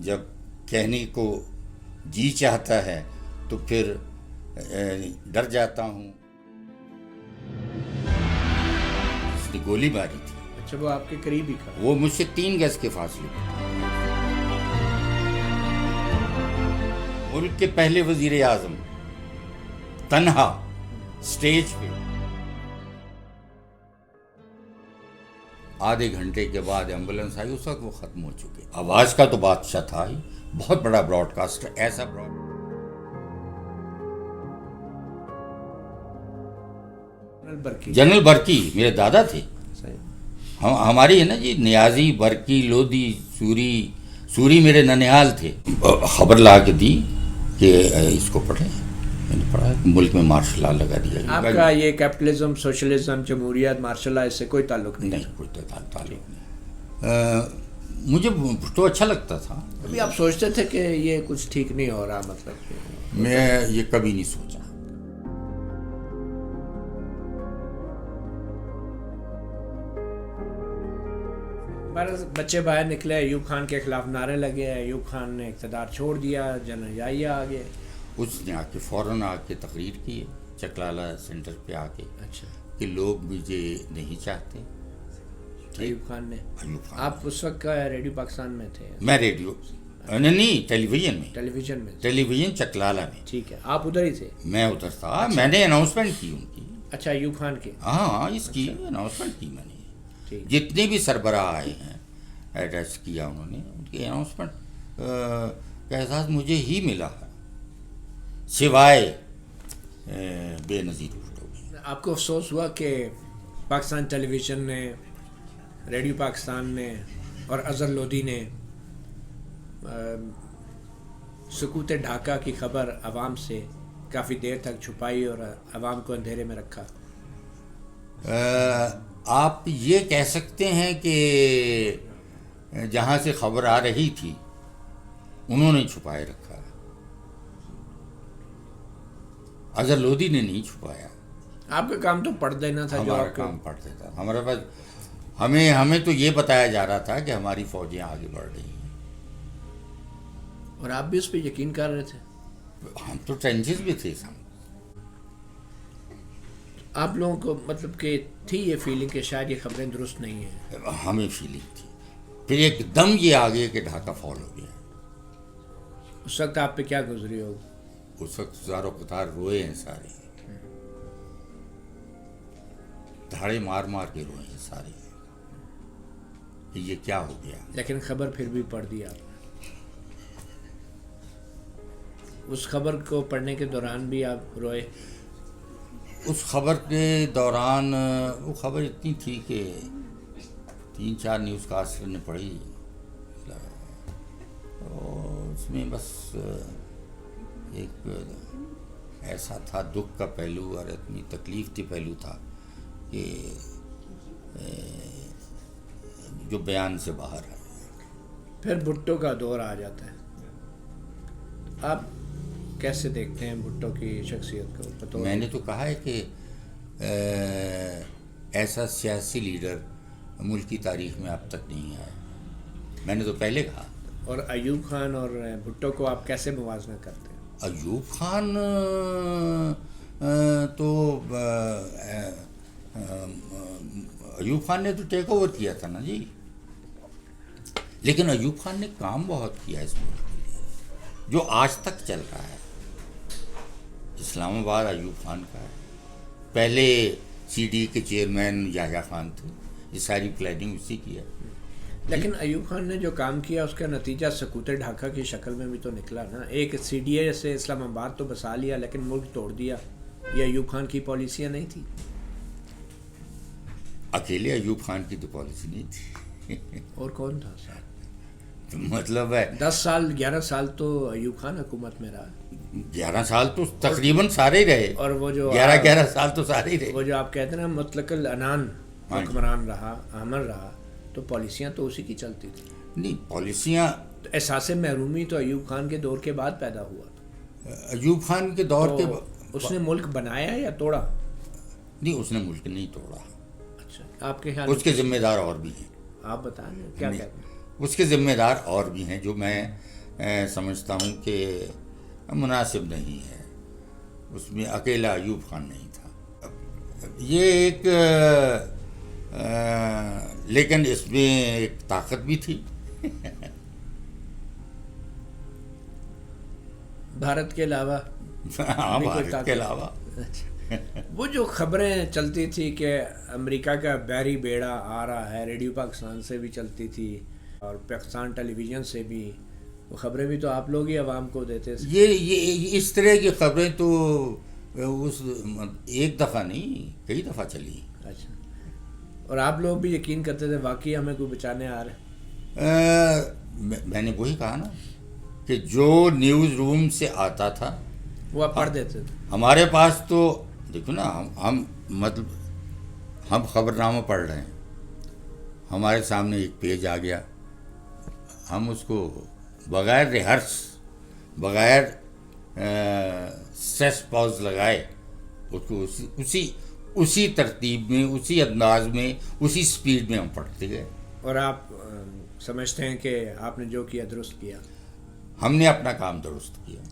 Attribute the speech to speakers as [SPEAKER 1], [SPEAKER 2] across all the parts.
[SPEAKER 1] جب کہنے کو جی چاہتا ہے تو پھر ڈر جاتا ہوں. اس نے گولی ماری تھی.
[SPEAKER 2] اچھا، وہ آپ کے قریب ہی کھڑا؟
[SPEAKER 1] وہ مجھ سے 3 گز کے فاصلے پہ تھا. ملک کے پہلے وزیر اعظم تنہا سٹیج پہ. آدھے گھنٹے کے بعد ایمبولینس آئی. اس وقت وہ ختم ہو چکے. آواز کا تو بادشاہ تھا ہی، بہت بڑا براڈ کاسٹر. ایسا جنرل برکی میرے دادا تھے. ہماری ہے نا جی نیازی، برکی، لودھی، سوری میرے ننیال تھے. خبر لا کے دی کہ اس کو پڑھیں. میں نے پڑھا. ملک میں مارشل لا لگا دیا.
[SPEAKER 2] آپ کا یہ کیپٹلزم، سوشلزم، جمہوریت، مارشل لا، اس سے کوئی تعلق نہیں؟
[SPEAKER 1] کوئی تعلق نہیں. مجھے تو اچھا لگتا تھا.
[SPEAKER 2] ابھی آپ سوچتے تھے کہ یہ کچھ ٹھیک نہیں ہو رہا؟ مطلب
[SPEAKER 1] میں یہ کبھی نہیں سوچا.
[SPEAKER 2] بچے باہر نکلے، ایوب خان کے خلاف نعرے لگے، ایوب خان نے اقتدار چھوڑ دیا، جنرل یحییٰ آ گئے.
[SPEAKER 1] اس نے آ کے فوراً آ کے تقریر کی چکلالہ سینٹر پہ آ کے.
[SPEAKER 2] اچھا،
[SPEAKER 1] کہ لوگ مجھے نہیں چاہتے.
[SPEAKER 2] ایوب خان نے. آپ اس وقت ریڈیو پاکستان میں تھے؟
[SPEAKER 1] میں ریڈیو نہیں، ٹیلی ویژن میں چکلالہ میں.
[SPEAKER 2] ٹھیک ہے، آپ ادھر ہی تھے؟
[SPEAKER 1] میں ادھر تھا. میں نے اناؤنسمنٹ کی ان کی.
[SPEAKER 2] اچھا، ایوب خان کے؟
[SPEAKER 1] ہاں، اس کی اناؤنسمنٹ کی میں نے. جتنے بھی سربراہ آئے ہیں ایڈریس کیا انہوں نے. ان کی اناؤنسمنٹ کا احساس مجھے ہی ملا ہے سوائے بے نظیر بھٹو.
[SPEAKER 2] آپ کو افسوس ہوا کہ پاکستان ٹیلی ویژن نے، ریڈیو پاکستان نے اور اظہر لودھی نے سکوت ڈھاکہ کی خبر عوام سے کافی دیر تک چھپائی اور عوام کو اندھیرے میں رکھا؟
[SPEAKER 1] آپ یہ کہہ سکتے ہیں کہ جہاں سے خبر آ رہی تھی انہوں نے چھپائے رکھا. اظہر لودھی نے نہیں چھپایا.
[SPEAKER 2] آپ کا کام تو پڑھ دینا تھا.
[SPEAKER 1] ہمارا کام پڑھ دیتا تھا. ہمارے پاس ہمیں تو یہ بتایا جا رہا تھا کہ ہماری فوجیں آگے بڑھ رہی ہیں.
[SPEAKER 2] اور آپ بھی اس پہ یقین کر رہے تھے؟
[SPEAKER 1] ہم تو ٹرینچز بھی تھے.
[SPEAKER 2] آپ لوگوں کو مطلب کہ تھی یہ فیلنگ کہ شاید یہ خبریں درست نہیں ہیں؟
[SPEAKER 1] ہمیں فیلنگ تھی. پھر ایک دم یہ آگے کہ ڈھاکہ فال ہو گیا.
[SPEAKER 2] اس وقت آپ پہ کیا گزری ہو؟
[SPEAKER 1] اس وقت زار و قطار روئے ہیں سارے. دھاڑے مار مار کے روئے ہیں سارے کہ یہ کیا ہو گیا.
[SPEAKER 2] لیکن خبر پھر بھی پڑھ دی آپ نے. اس خبر کو پڑھنے کے دوران بھی آپ روئے؟
[SPEAKER 1] اس خبر کے دوران وہ خبر اتنی تھی کہ 3-4 نیوز کاسٹر نے پڑھی. اس میں بس ایک ایسا تھا دکھ کا پہلو اور اتنی تکلیف کے پہلو تھا کہ جو بیان سے باہر ہے.
[SPEAKER 2] پھر بھٹو کا دور آ جاتا ہے. آپ کیسے دیکھتے ہیں بھٹو کی شخصیت کو؟
[SPEAKER 1] میں نے تو کہا ہے کہ ایسا سیاسی لیڈر ملک کی تاریخ میں اب تک نہیں آیا. میں نے تو پہلے کہا.
[SPEAKER 2] اور ایوب خان اور بھٹو کو آپ کیسے موازنہ کرتے ہیں؟
[SPEAKER 1] ایوب خان تو ایوب خان نے تو ٹیک اوور کیا تھا نا جی. لیکن ایوب خان نے کام بہت کیا اس ملک کے لیے جو آج تک چل رہا ہے. اسلام آباد ایوب خان کا ہے. پہلے سی ڈی کے چیئرمین یحییٰ خان تھے. یہ ساری پلاننگ اسی کی ہے.
[SPEAKER 2] لیکن ایوب خان نے جو کام کیا اس کا نتیجہ سکوت ڈھاکہ کی شکل میں بھی تو نکلا نا. ایک سی ڈی اے سے اسلام آباد تو بسا لیا لیکن ملک توڑ دیا. یہ ایوب خان کی پالیسیاں نہیں تھی؟
[SPEAKER 1] اکیلے ایوب خان کی تو پالیسی نہیں تھی.
[SPEAKER 2] اور کون تھا ساتھ؟
[SPEAKER 1] مطلب ہے
[SPEAKER 2] 11 سال تو ایوب خان حکومت میں رہا.
[SPEAKER 1] 11 سال تو تقریباً سارے ہی رہے.
[SPEAKER 2] اور وہ جو
[SPEAKER 1] 11 سال تو سارے ہی رہے.
[SPEAKER 2] وہ جو آپ کہتے ہیں نا مطلق العنان حکمران رہا، آمر رہا، تو پالیسیاں تو اسی کی چلتی تھی.
[SPEAKER 1] نہیں، پالیسیاں
[SPEAKER 2] احساس محرومی تو ایوب خان کے دور کے بعد پیدا ہوا.
[SPEAKER 1] ایوب خان کے دور کے
[SPEAKER 2] اس نے ملک بنایا یا توڑا؟
[SPEAKER 1] نہیں، اس نے ملک نہیں توڑا.
[SPEAKER 2] اچھا، آپ کے خیال
[SPEAKER 1] اس کے ذمہ دار اور بھی ہیں.
[SPEAKER 2] آپ بتائیں کیا کہتے ہیں.
[SPEAKER 1] اس کے ذمہ دار اور بھی ہیں جو میں سمجھتا ہوں کہ مناسب نہیں ہے. اس میں اکیلا ایوب خان نہیں تھا. یہ ایک لیکن اس میں ایک طاقت بھی تھی.
[SPEAKER 2] بھارت کے علاوہ
[SPEAKER 1] ہاں بھارت کے علاوہ
[SPEAKER 2] وہ جو خبریں چلتی تھی کہ امریکہ کا بحری بیڑا آ رہا ہے، ریڈیو پاکستان سے بھی چلتی تھی اور پاکستان ٹیلی ویژن سے بھی، وہ خبریں بھی تو آپ لوگ ہی عوام کو دیتے تھے.
[SPEAKER 1] یہ اس طرح کی خبریں تو اس ایک دفعہ نہیں کئی دفعہ چلی.
[SPEAKER 2] اچھا، اور آپ لوگ بھی یقین کرتے تھے واقعی ہمیں کوئی بچانے آ رہے؟
[SPEAKER 1] میں نے وہی کہا نا کہ جو نیوز روم سے آتا تھا
[SPEAKER 2] وہ آپ پڑھ دیتے تھے.
[SPEAKER 1] ہمارے پاس تو دیکھو نا، ہم مطلب ہم خبر نامہ پڑھ رہے ہیں، ہمارے سامنے ایک پیج آ گیا، ہم اس کو بغیر ریہرس، بغیر سیس پاز لگائے اس کو اسی ترتیب میں، اسی انداز میں، اسی سپیڈ میں ہم پڑھتے گئے.
[SPEAKER 2] اور آپ سمجھتے ہیں کہ آپ نے جو کیا درست کیا؟
[SPEAKER 1] ہم نے اپنا کام درست کیا.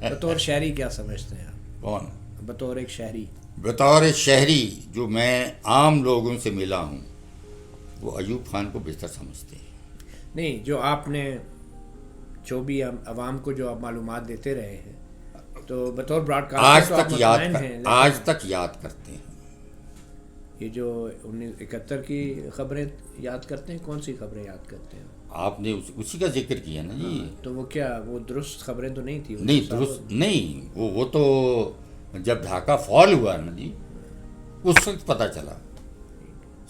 [SPEAKER 2] بطور شہری کیا سمجھتے ہیں آپ؟
[SPEAKER 1] کون؟
[SPEAKER 2] بطور ایک شہری.
[SPEAKER 1] بطور شہری جو میں عام لوگوں سے ملا ہوں وہ ایوب خان کو بہتر سمجھتے ہیں.
[SPEAKER 2] نہیں، جو آپ نے جو بھی عوام کو جو آپ معلومات دیتے رہے ہیں تو بطور براڈ کاسٹر
[SPEAKER 1] آج تک یاد کرتے ہیں.
[SPEAKER 2] یہ جو 1971 کی خبریں یاد کرتے ہیں؟ کون سی خبریں یاد کرتے ہیں
[SPEAKER 1] آپ نے؟ اسی کا ذکر کیا نا جی.
[SPEAKER 2] تو وہ کیا وہ درست خبریں تو نہیں تھی؟
[SPEAKER 1] نہیں درست نہیں، وہ تو جب ڈھاکہ فال ہوا نا جی اس وقت پتہ چلا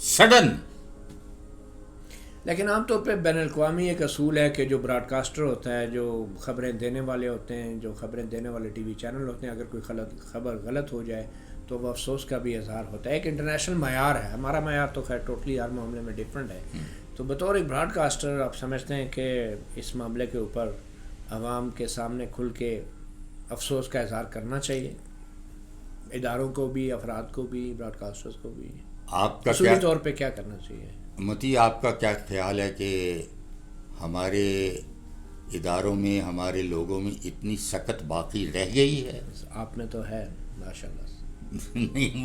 [SPEAKER 1] سڈن.
[SPEAKER 2] لیکن عام طور پہ بین الاقوامی ایک اصول ہے کہ جو براڈ کاسٹر ہوتا ہے، جو خبریں دینے والے ہوتے ہیں، جو خبریں دینے والے ٹی وی چینل ہوتے ہیں، اگر کوئی خبر غلط ہو جائے تو وہ افسوس کا بھی اظہار ہوتا ہے. ایک انٹرنیشنل معیار ہے، ہمارا معیار تو خیر ٹوٹلی ہر معاملے میں ڈفرینٹ ہے. تو بطور ایک براڈ کاسٹر آپ سمجھتے ہیں کہ اس معاملے کے اوپر عوام کے سامنے کھل کے افسوس کا اظہار کرنا چاہیے، اداروں کو بھی، افراد کو بھی، براڈ کاسٹرز کو بھی؟
[SPEAKER 1] آپ کا
[SPEAKER 2] اصولی طور پہ کیا کرنا چاہیے؟
[SPEAKER 1] متی، آپ کا کیا خیال ہے کہ ہمارے اداروں میں، ہمارے لوگوں میں اتنی سخت باقی رہ گئی ہے؟
[SPEAKER 2] آپ میں تو ہے ماشاء اللہ.
[SPEAKER 1] نہیں،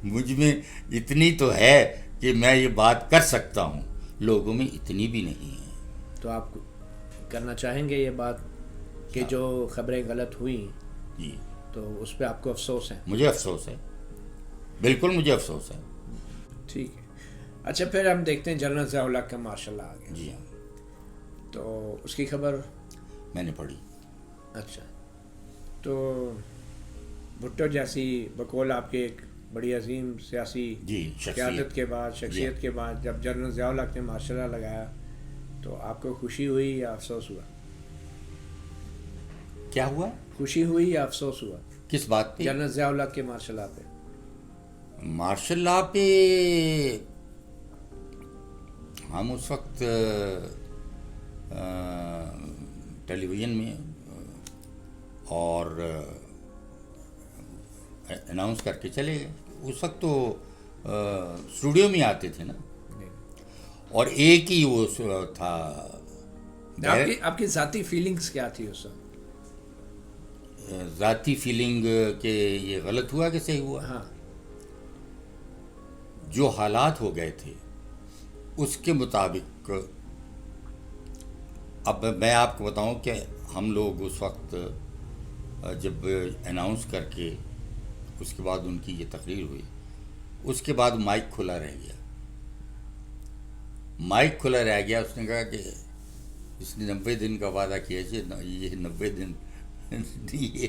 [SPEAKER 1] مجھ میں اتنی تو ہے کہ میں یہ بات کر سکتا ہوں، لوگوں میں اتنی بھی نہیں ہے.
[SPEAKER 2] تو آپ کرنا چاہیں گے یہ بات کہ جو خبریں غلط ہوئیں
[SPEAKER 1] جی
[SPEAKER 2] تو اس پہ آپ کو افسوس ہے؟
[SPEAKER 1] مجھے افسوس ہے، بالکل مجھے افسوس ہے.
[SPEAKER 2] ٹھیک ہے. اچھا، پھر ہم دیکھتے ہیں جنرل ضیاء الحق کا ماشاء اللہ آ گیا.
[SPEAKER 1] جی ہاں،
[SPEAKER 2] تو اس کی خبر
[SPEAKER 1] میں نے پڑھی.
[SPEAKER 2] اچھا، تو بھٹو جیسی بقول آپ کے ایک بڑی عظیم سیاسی قیادت کے بعد، شخصیت کے بعد، جب جنرل ضیاء الحق نے ماشاء اللہ لگایا تو آپ کو خوشی ہوئی یا افسوس ہوا؟
[SPEAKER 1] کیا ہوا؟
[SPEAKER 2] خوشی ہوئی یا افسوس ہوا؟
[SPEAKER 1] کس بات پہ؟
[SPEAKER 2] جنرل ضیاء الحق کے ماشاء اللہ پہ.
[SPEAKER 1] ماشاء اللہ پہ ہم اس وقت ٹیلی ویژن میں اور اناؤنس کر کے چلے گئے. اس وقت تو اسٹوڈیو میں آتے تھے نا، اور ایک ہی وہ تھا.
[SPEAKER 2] آپ کی ذاتی فیلنگز کیا تھی اس وقت؟
[SPEAKER 1] ذاتی فیلنگ کہ یہ غلط ہوا کہ صحیح ہوا؟
[SPEAKER 2] ہاں،
[SPEAKER 1] جو حالات ہو گئے تھے اس کے مطابق. اب میں آپ کو بتاؤں کہ ہم لوگ اس وقت جب اناؤنس کر کے اس کے بعد ان کی یہ تقریر ہوئی، اس کے بعد مائک کھلا رہ گیا. مائک کھلا رہ گیا. اس نے کہا کہ اس نے 90 دن کا وعدہ کیا ہے، یہ 90 دن یہ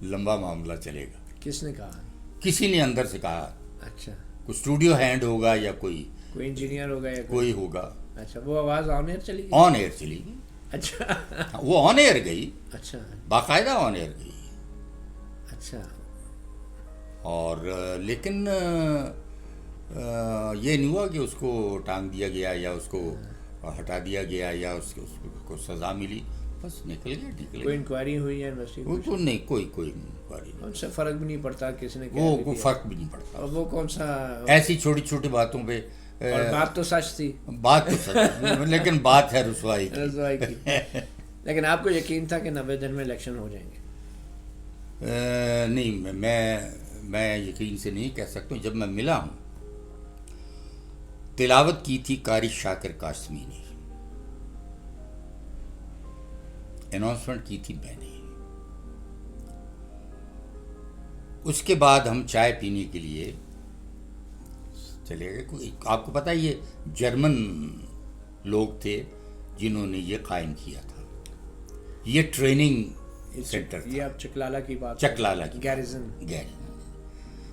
[SPEAKER 1] لمبا معاملہ چلے گا.
[SPEAKER 2] کس نے کہا؟
[SPEAKER 1] کسی نے اندر سے کہا.
[SPEAKER 2] اچھا،
[SPEAKER 1] کوئی اسٹوڈیو ہینڈ ہوگا یا کوئی
[SPEAKER 2] انجینئر ہوگا یا
[SPEAKER 1] کوئی ہوگا.
[SPEAKER 2] اچھا، وہ آواز آن ایئر چلی گئی؟
[SPEAKER 1] آن ایئر چلی گئی.
[SPEAKER 2] اچھا،
[SPEAKER 1] وہ آن ایئر گئی.
[SPEAKER 2] اچھا،
[SPEAKER 1] باقاعدہ آن ایئر گئی.
[SPEAKER 2] اچھا.
[SPEAKER 1] اور لیکن یہ نہیں ہوا کہ اس کو ٹانگ دیا گیا یا اس کو ہٹا دیا گیا یا اس کو سزا ملی. بس نکل گیا.
[SPEAKER 2] کوئی انکوائری ہوئی ہے انویسٹیگیشن؟
[SPEAKER 1] نہیں، کوئی انکوائری نہیں.
[SPEAKER 2] ان سے فرق بھی نہیں پڑتا کس نے
[SPEAKER 1] وہ کوئی فرق بھی نہیں پڑتا.
[SPEAKER 2] اور وہ کون سا
[SPEAKER 1] ایسی چھوٹی چھوٹی باتوں پہ
[SPEAKER 2] اور بات تو سچ تھی،
[SPEAKER 1] بات تو سچ لیکن بات ہے رسوائی کی.
[SPEAKER 2] رسوائی کی. لیکن آپ کو یقین تھا کہ 90 دن میں الیکشن ہو جائیں گے؟
[SPEAKER 1] نہیں، میں یقین سے نہیں کہہ سکتا ہوں. جب میں ملا ہوں، تلاوت کی تھی قاری شاکر قاسمی نے، اناؤنسمنٹ کی تھی میں نے. اس کے بعد ہم چائے پینے کے لیے چلے گئے. آپ کو پتہ یہ جرمن لوگ تھے جنہوں نے یہ قائم کیا تھا، یہ ٹریننگ سینٹر
[SPEAKER 2] یہ آپ چکلالہ کی بات،
[SPEAKER 1] چکلالہ کی
[SPEAKER 2] گیریزن.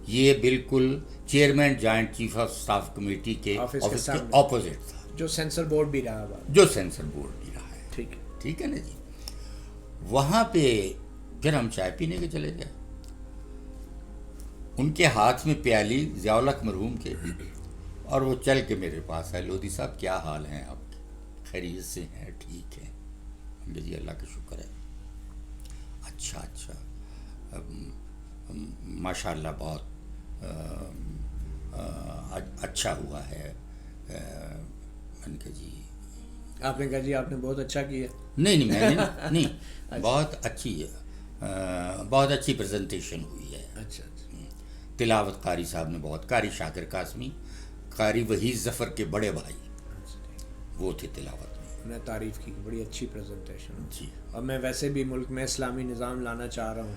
[SPEAKER 1] یہ بالکل chairman joint chief of staff committee کے آفس کے اپوزٹ تھا،
[SPEAKER 2] جو سینسر بورڈ بھی رہا ہے.
[SPEAKER 1] جو سینسر بورڈ بھی رہا ہے.
[SPEAKER 2] ٹھیک ہے،
[SPEAKER 1] ٹھیک ہے نا جی. وہاں پہ پھر ہم چائے پینے کے چلے گئے. ان کے ہاتھ میں پیالی ضیاء الحق مرحوم کے، اور وہ چل کے میرے پاس آئے. لودھی صاحب کیا حال ہیں آپ کے؟ خیریت سے ہیں؟ ٹھیک ہے جی، اللہ کا شکر ہے. اچھا ماشاء اللہ بہت اچھا ہوا ہے. میں نے کہا جی،
[SPEAKER 2] آپ نے کہا جی آپ نے بہت اچھا کیا.
[SPEAKER 1] نہیں میں نے نہیں، بہت اچھی پریزنٹیشن ہوئی ہے.
[SPEAKER 2] اچھا.
[SPEAKER 1] تلاوت قاری صاحب نے بہت، قاری شاکر قاسمی، قاری وحید ظفر کے بڑے بھائی وہ تھے تلاوت میں.
[SPEAKER 2] انہیں تعریف کی، بڑی اچھی پریزنٹیشن
[SPEAKER 1] جی.
[SPEAKER 2] اور میں ویسے بھی ملک میں اسلامی نظام لانا چاہ رہا ہوں.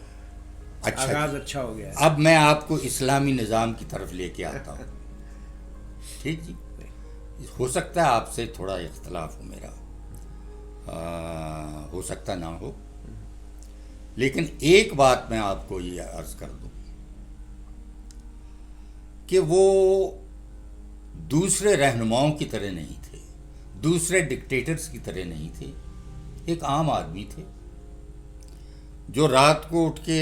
[SPEAKER 1] اچھا،
[SPEAKER 2] آغاز اچھا ہو گیا ہے.
[SPEAKER 1] اب میں آپ کو اسلامی نظام کی طرف لے کے آتا ہوں. ٹھیک جی. ہو سکتا ہے آپ سے تھوڑا اختلاف ہو میرا، ہو سکتا نہ ہو، لیکن ایک بات میں آپ کو یہ عرض کر دوں کہ وہ دوسرے رہنماؤں کی طرح نہیں تھے، دوسرے ڈکٹیٹرز کی طرح نہیں تھے. ایک عام آدمی تھے جو رات کو اٹھ کے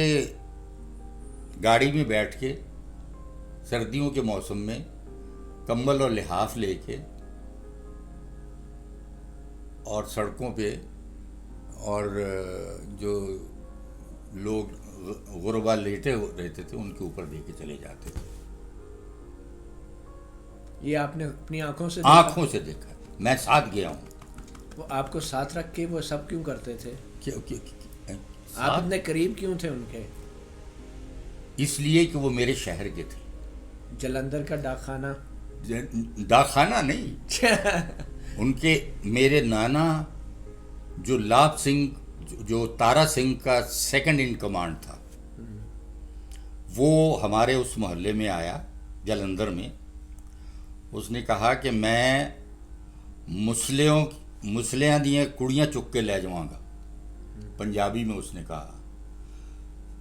[SPEAKER 1] گاڑی میں بیٹھ کے سردیوں کے موسم میں کمبل اور لحاف لے کے اور سڑکوں پہ، اور جو لوگ غربا لیٹے رہتے تھے ان کے اوپر دے کے چلے جاتے تھے.
[SPEAKER 2] یہ آپ نے اپنی آنکھوں سے
[SPEAKER 1] دیکھا. میں ساتھ گیا ہوں.
[SPEAKER 2] وہ آپ کو ساتھ رکھ کے وہ سب کیوں کرتے تھے؟ آپ
[SPEAKER 1] ساتھ
[SPEAKER 2] اتنے قریب کیوں تھے ان کے؟
[SPEAKER 1] اس لیے کہ وہ میرے شہر کے تھے.
[SPEAKER 2] جلندھر کا
[SPEAKER 1] ڈاک خانہ نہیں، ان کے میرے نانا جو لاب سنگھ، جو تارا سنگھ کا سیکنڈ ان کمانڈ تھا، وہ ہمارے اس محلے میں آیا جلندھر میں. اس نے کہا کہ میں مسلیاں دیاں کڑیاں چک کے لے جاؤں گا، پنجابی میں اس نے کہا.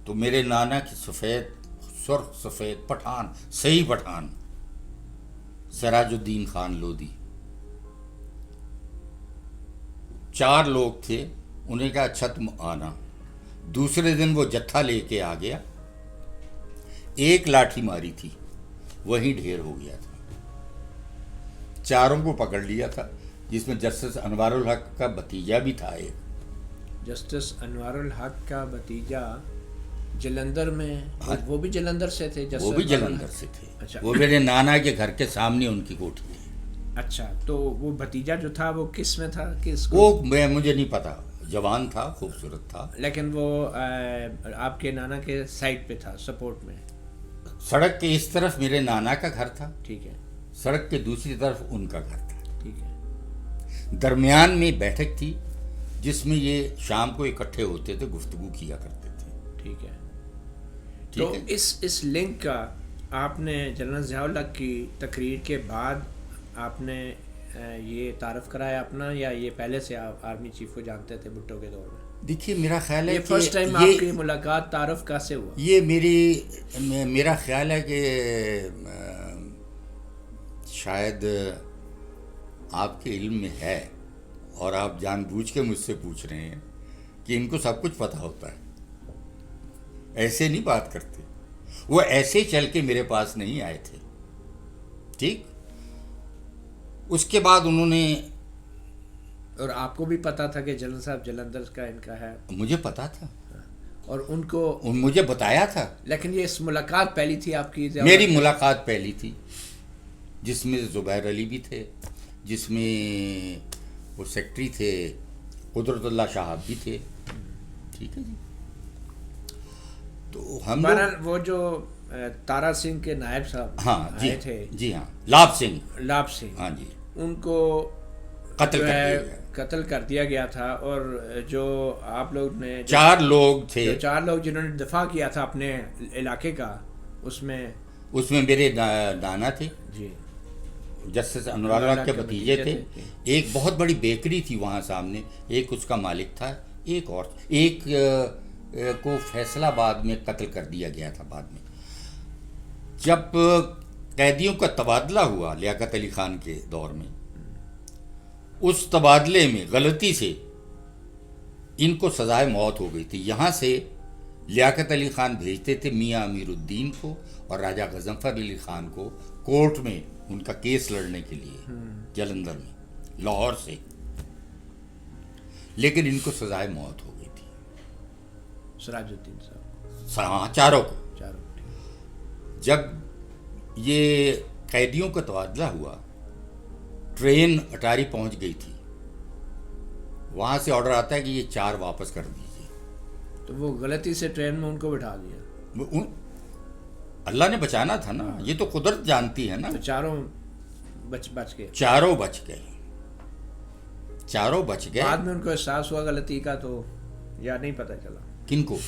[SPEAKER 1] تو میرے نانا کی سرخ سفید پٹھان، صحیح پٹھان، سراج الدین خان لودھی، 4 لوگ تھے. انہیں کہا اچھا تم آنا. دوسرے دن وہ جتھا لے کے آ گیا. ایک لاٹھی ماری تھی، وہیں ڈھیر ہو گیا تھا. 4 کو پکڑ لیا تھا، جس میں جسٹس انوار الحق کا بھتیجا بھی تھا. ایک
[SPEAKER 2] جسٹس انوار الحق کا بھتیجا جلندھر میں، وہ بھی جلندھر سے تھے؟
[SPEAKER 1] وہ بھی جلندھر سے تھے.
[SPEAKER 2] اچھا.
[SPEAKER 1] وہ میرے نانا کے گھر کے سامنے ان کی کوٹھی تھی.
[SPEAKER 2] اچھا. تو وہ بھتیجا جو تھا وہ کس میں تھا؟
[SPEAKER 1] وہ مجھے نہیں پتا. جوان تھا، خوبصورت تھا،
[SPEAKER 2] لیکن وہ آپ کے نانا کے سائڈ پہ تھا، سپورٹ میں.
[SPEAKER 1] سڑک کے اس طرف میرے نانا کا گھر تھا،
[SPEAKER 2] ٹھیک ہے.
[SPEAKER 1] سڑک کے دوسری طرف ان کا گھر تھا.
[SPEAKER 2] ٹھیک ہے.
[SPEAKER 1] درمیان میں بیٹھک تھی جس میں یہ شام کو اکٹھے ہوتے تھے، گفتگو کیا کرتے تھے.
[SPEAKER 2] ٹھیک ہے. تو اس لنک کا آپ نے جنرل ضیاء الحق کی تقریر کے بعد آپ نے یہ تعارف کرایا اپنا، یا یہ پہلے سے آپ آرمی چیف کو جانتے تھے بھٹو کے دور میں؟
[SPEAKER 1] دیکھیے میرا خیال ہے
[SPEAKER 2] یہ فرسٹ ٹائم آپ کی ملاقات تعارف کیسے ہوا؟
[SPEAKER 1] یہ میرا خیال ہے کہ شاید آپ کے علم میں ہے، اور آپ جان بوجھ کے مجھ سے پوچھ رہے ہیں کہ ان کو سب کچھ پتہ ہوتا ہے. ایسے نہیں بات کرتے. وہ ایسے چل کے میرے پاس نہیں آئے تھے. ٹھیک. اس کے بعد انہوں نے،
[SPEAKER 2] اور آپ کو بھی پتا تھا کہ جنرل صاحب جلندھر کا ان کا ہے؟
[SPEAKER 1] مجھے پتا تھا،
[SPEAKER 2] اور ان کو
[SPEAKER 1] مجھے بتایا تھا.
[SPEAKER 2] لیکن یہ ملاقات پہلی تھی آپ کی؟
[SPEAKER 1] میری ملاقات پہلی تھی. جس میں زبیر علی بھی تھے، جس میں وہ سیکٹری تھے قدرت اللہ شہاب بھی تھے. ٹھیک ہے جی. تو ہم لوگ
[SPEAKER 2] بہرحال وہ جو تارا سنگھ کے نائب صاحب
[SPEAKER 1] ہاں جی
[SPEAKER 2] آئے تھے،
[SPEAKER 1] جی ہاں لاب سنگھ،
[SPEAKER 2] لاب سنگھ،
[SPEAKER 1] ہاں جی،
[SPEAKER 2] ان کو
[SPEAKER 1] قتل
[SPEAKER 2] جو
[SPEAKER 1] کر
[SPEAKER 2] ہے
[SPEAKER 1] دیا گیا.
[SPEAKER 2] قتل کر دیا گیا تھا. اور جو آپ لوگ نے
[SPEAKER 1] 4 لوگ تھے،
[SPEAKER 2] جو 4 لوگ جنہوں نے دفاع کیا تھا اپنے علاقے کا، اس میں
[SPEAKER 1] میرے نانا تھے،
[SPEAKER 2] جی
[SPEAKER 1] جسٹس انوار اللہ کے بھتیجے تھے. ایک بہت بڑی بیکری تھی وہاں سامنے، ایک اس کا مالک تھا، ایک کو فیصل آباد میں قتل کر دیا گیا تھا. بعد میں جب قیدیوں کا تبادلہ ہوا لیاقت علی خان کے دور میں، اس تبادلے میں غلطی سے ان کو سزائے موت ہو گئی تھی. یہاں سے لیاقت علی خان بھیجتے تھے میاں امیر الدین کو اور راجہ غضنفر علی خان کو کورٹ میں ان کا کیس لڑنے کے لیے جلندھر میں، لاہور سے، لیکن ان کو سزائے موت ہو گئی تھی.
[SPEAKER 2] سراج الدین صاحب،
[SPEAKER 1] ہاں، چاروں کو.
[SPEAKER 2] چاروں.
[SPEAKER 1] جب یہ قیدیوں کا تبادلہ ہوا، ٹرین اٹاری پہنچ گئی تھی، وہاں سے آرڈر آتا ہے کہ یہ 4 واپس کر دیجیے.
[SPEAKER 2] تو وہ غلطی سے ٹرین میں ان کو بٹھا دیا.
[SPEAKER 1] اللہ نے بچانا تھا نا، یہ تو قدرت جانتی ہے نا.
[SPEAKER 2] تو چاروں بچ گئے.
[SPEAKER 1] چاروں بچ گئے.
[SPEAKER 2] بعد میں ان کو احساس ہوا غلطی کا تو، یا نہیں پتہ چلا؟
[SPEAKER 1] کن کو؟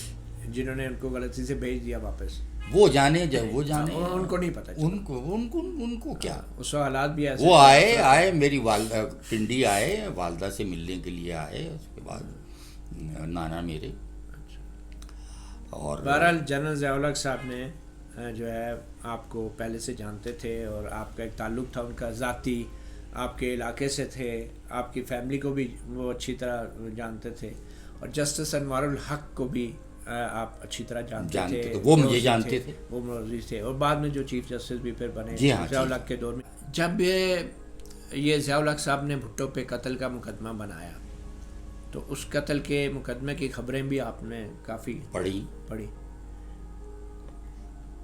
[SPEAKER 2] جنہوں نے ان کو غلطی سے بھیج دیا واپس.
[SPEAKER 1] وہ جانے
[SPEAKER 2] ان کو نہیں پتہ چلا.
[SPEAKER 1] ان کو کیا،
[SPEAKER 2] اس وقت حالات بھی ایسے.
[SPEAKER 1] وہ آئے میری والدہ پنڈی آئے، والدہ سے ملنے کے لیے آئے، اس کے بعد نانا میرے. اور
[SPEAKER 2] بہرحال جنرل ضیاء الحق صاحب نے جو ہے آپ کو پہلے سے جانتے تھے، اور آپ کا ایک تعلق تھا ان کا ذاتی، آپ کے علاقے سے تھے، آپ کی فیملی کو بھی وہ اچھی طرح جانتے تھے، اور جسٹس انوار الحق کو بھی آپ اچھی طرح جانتے تھے.
[SPEAKER 1] وہ مجھے جانتے تھے،
[SPEAKER 2] وہ موضوع تھے، اور بعد میں جو چیف جسٹس بھی پھر بنے ضیاء الحق کے دور میں. جب یہ ضیاء الحق صاحب نے بھٹو پہ قتل کا مقدمہ بنایا، تو اس قتل کے مقدمے کی خبریں بھی آپ نے کافی پڑھی.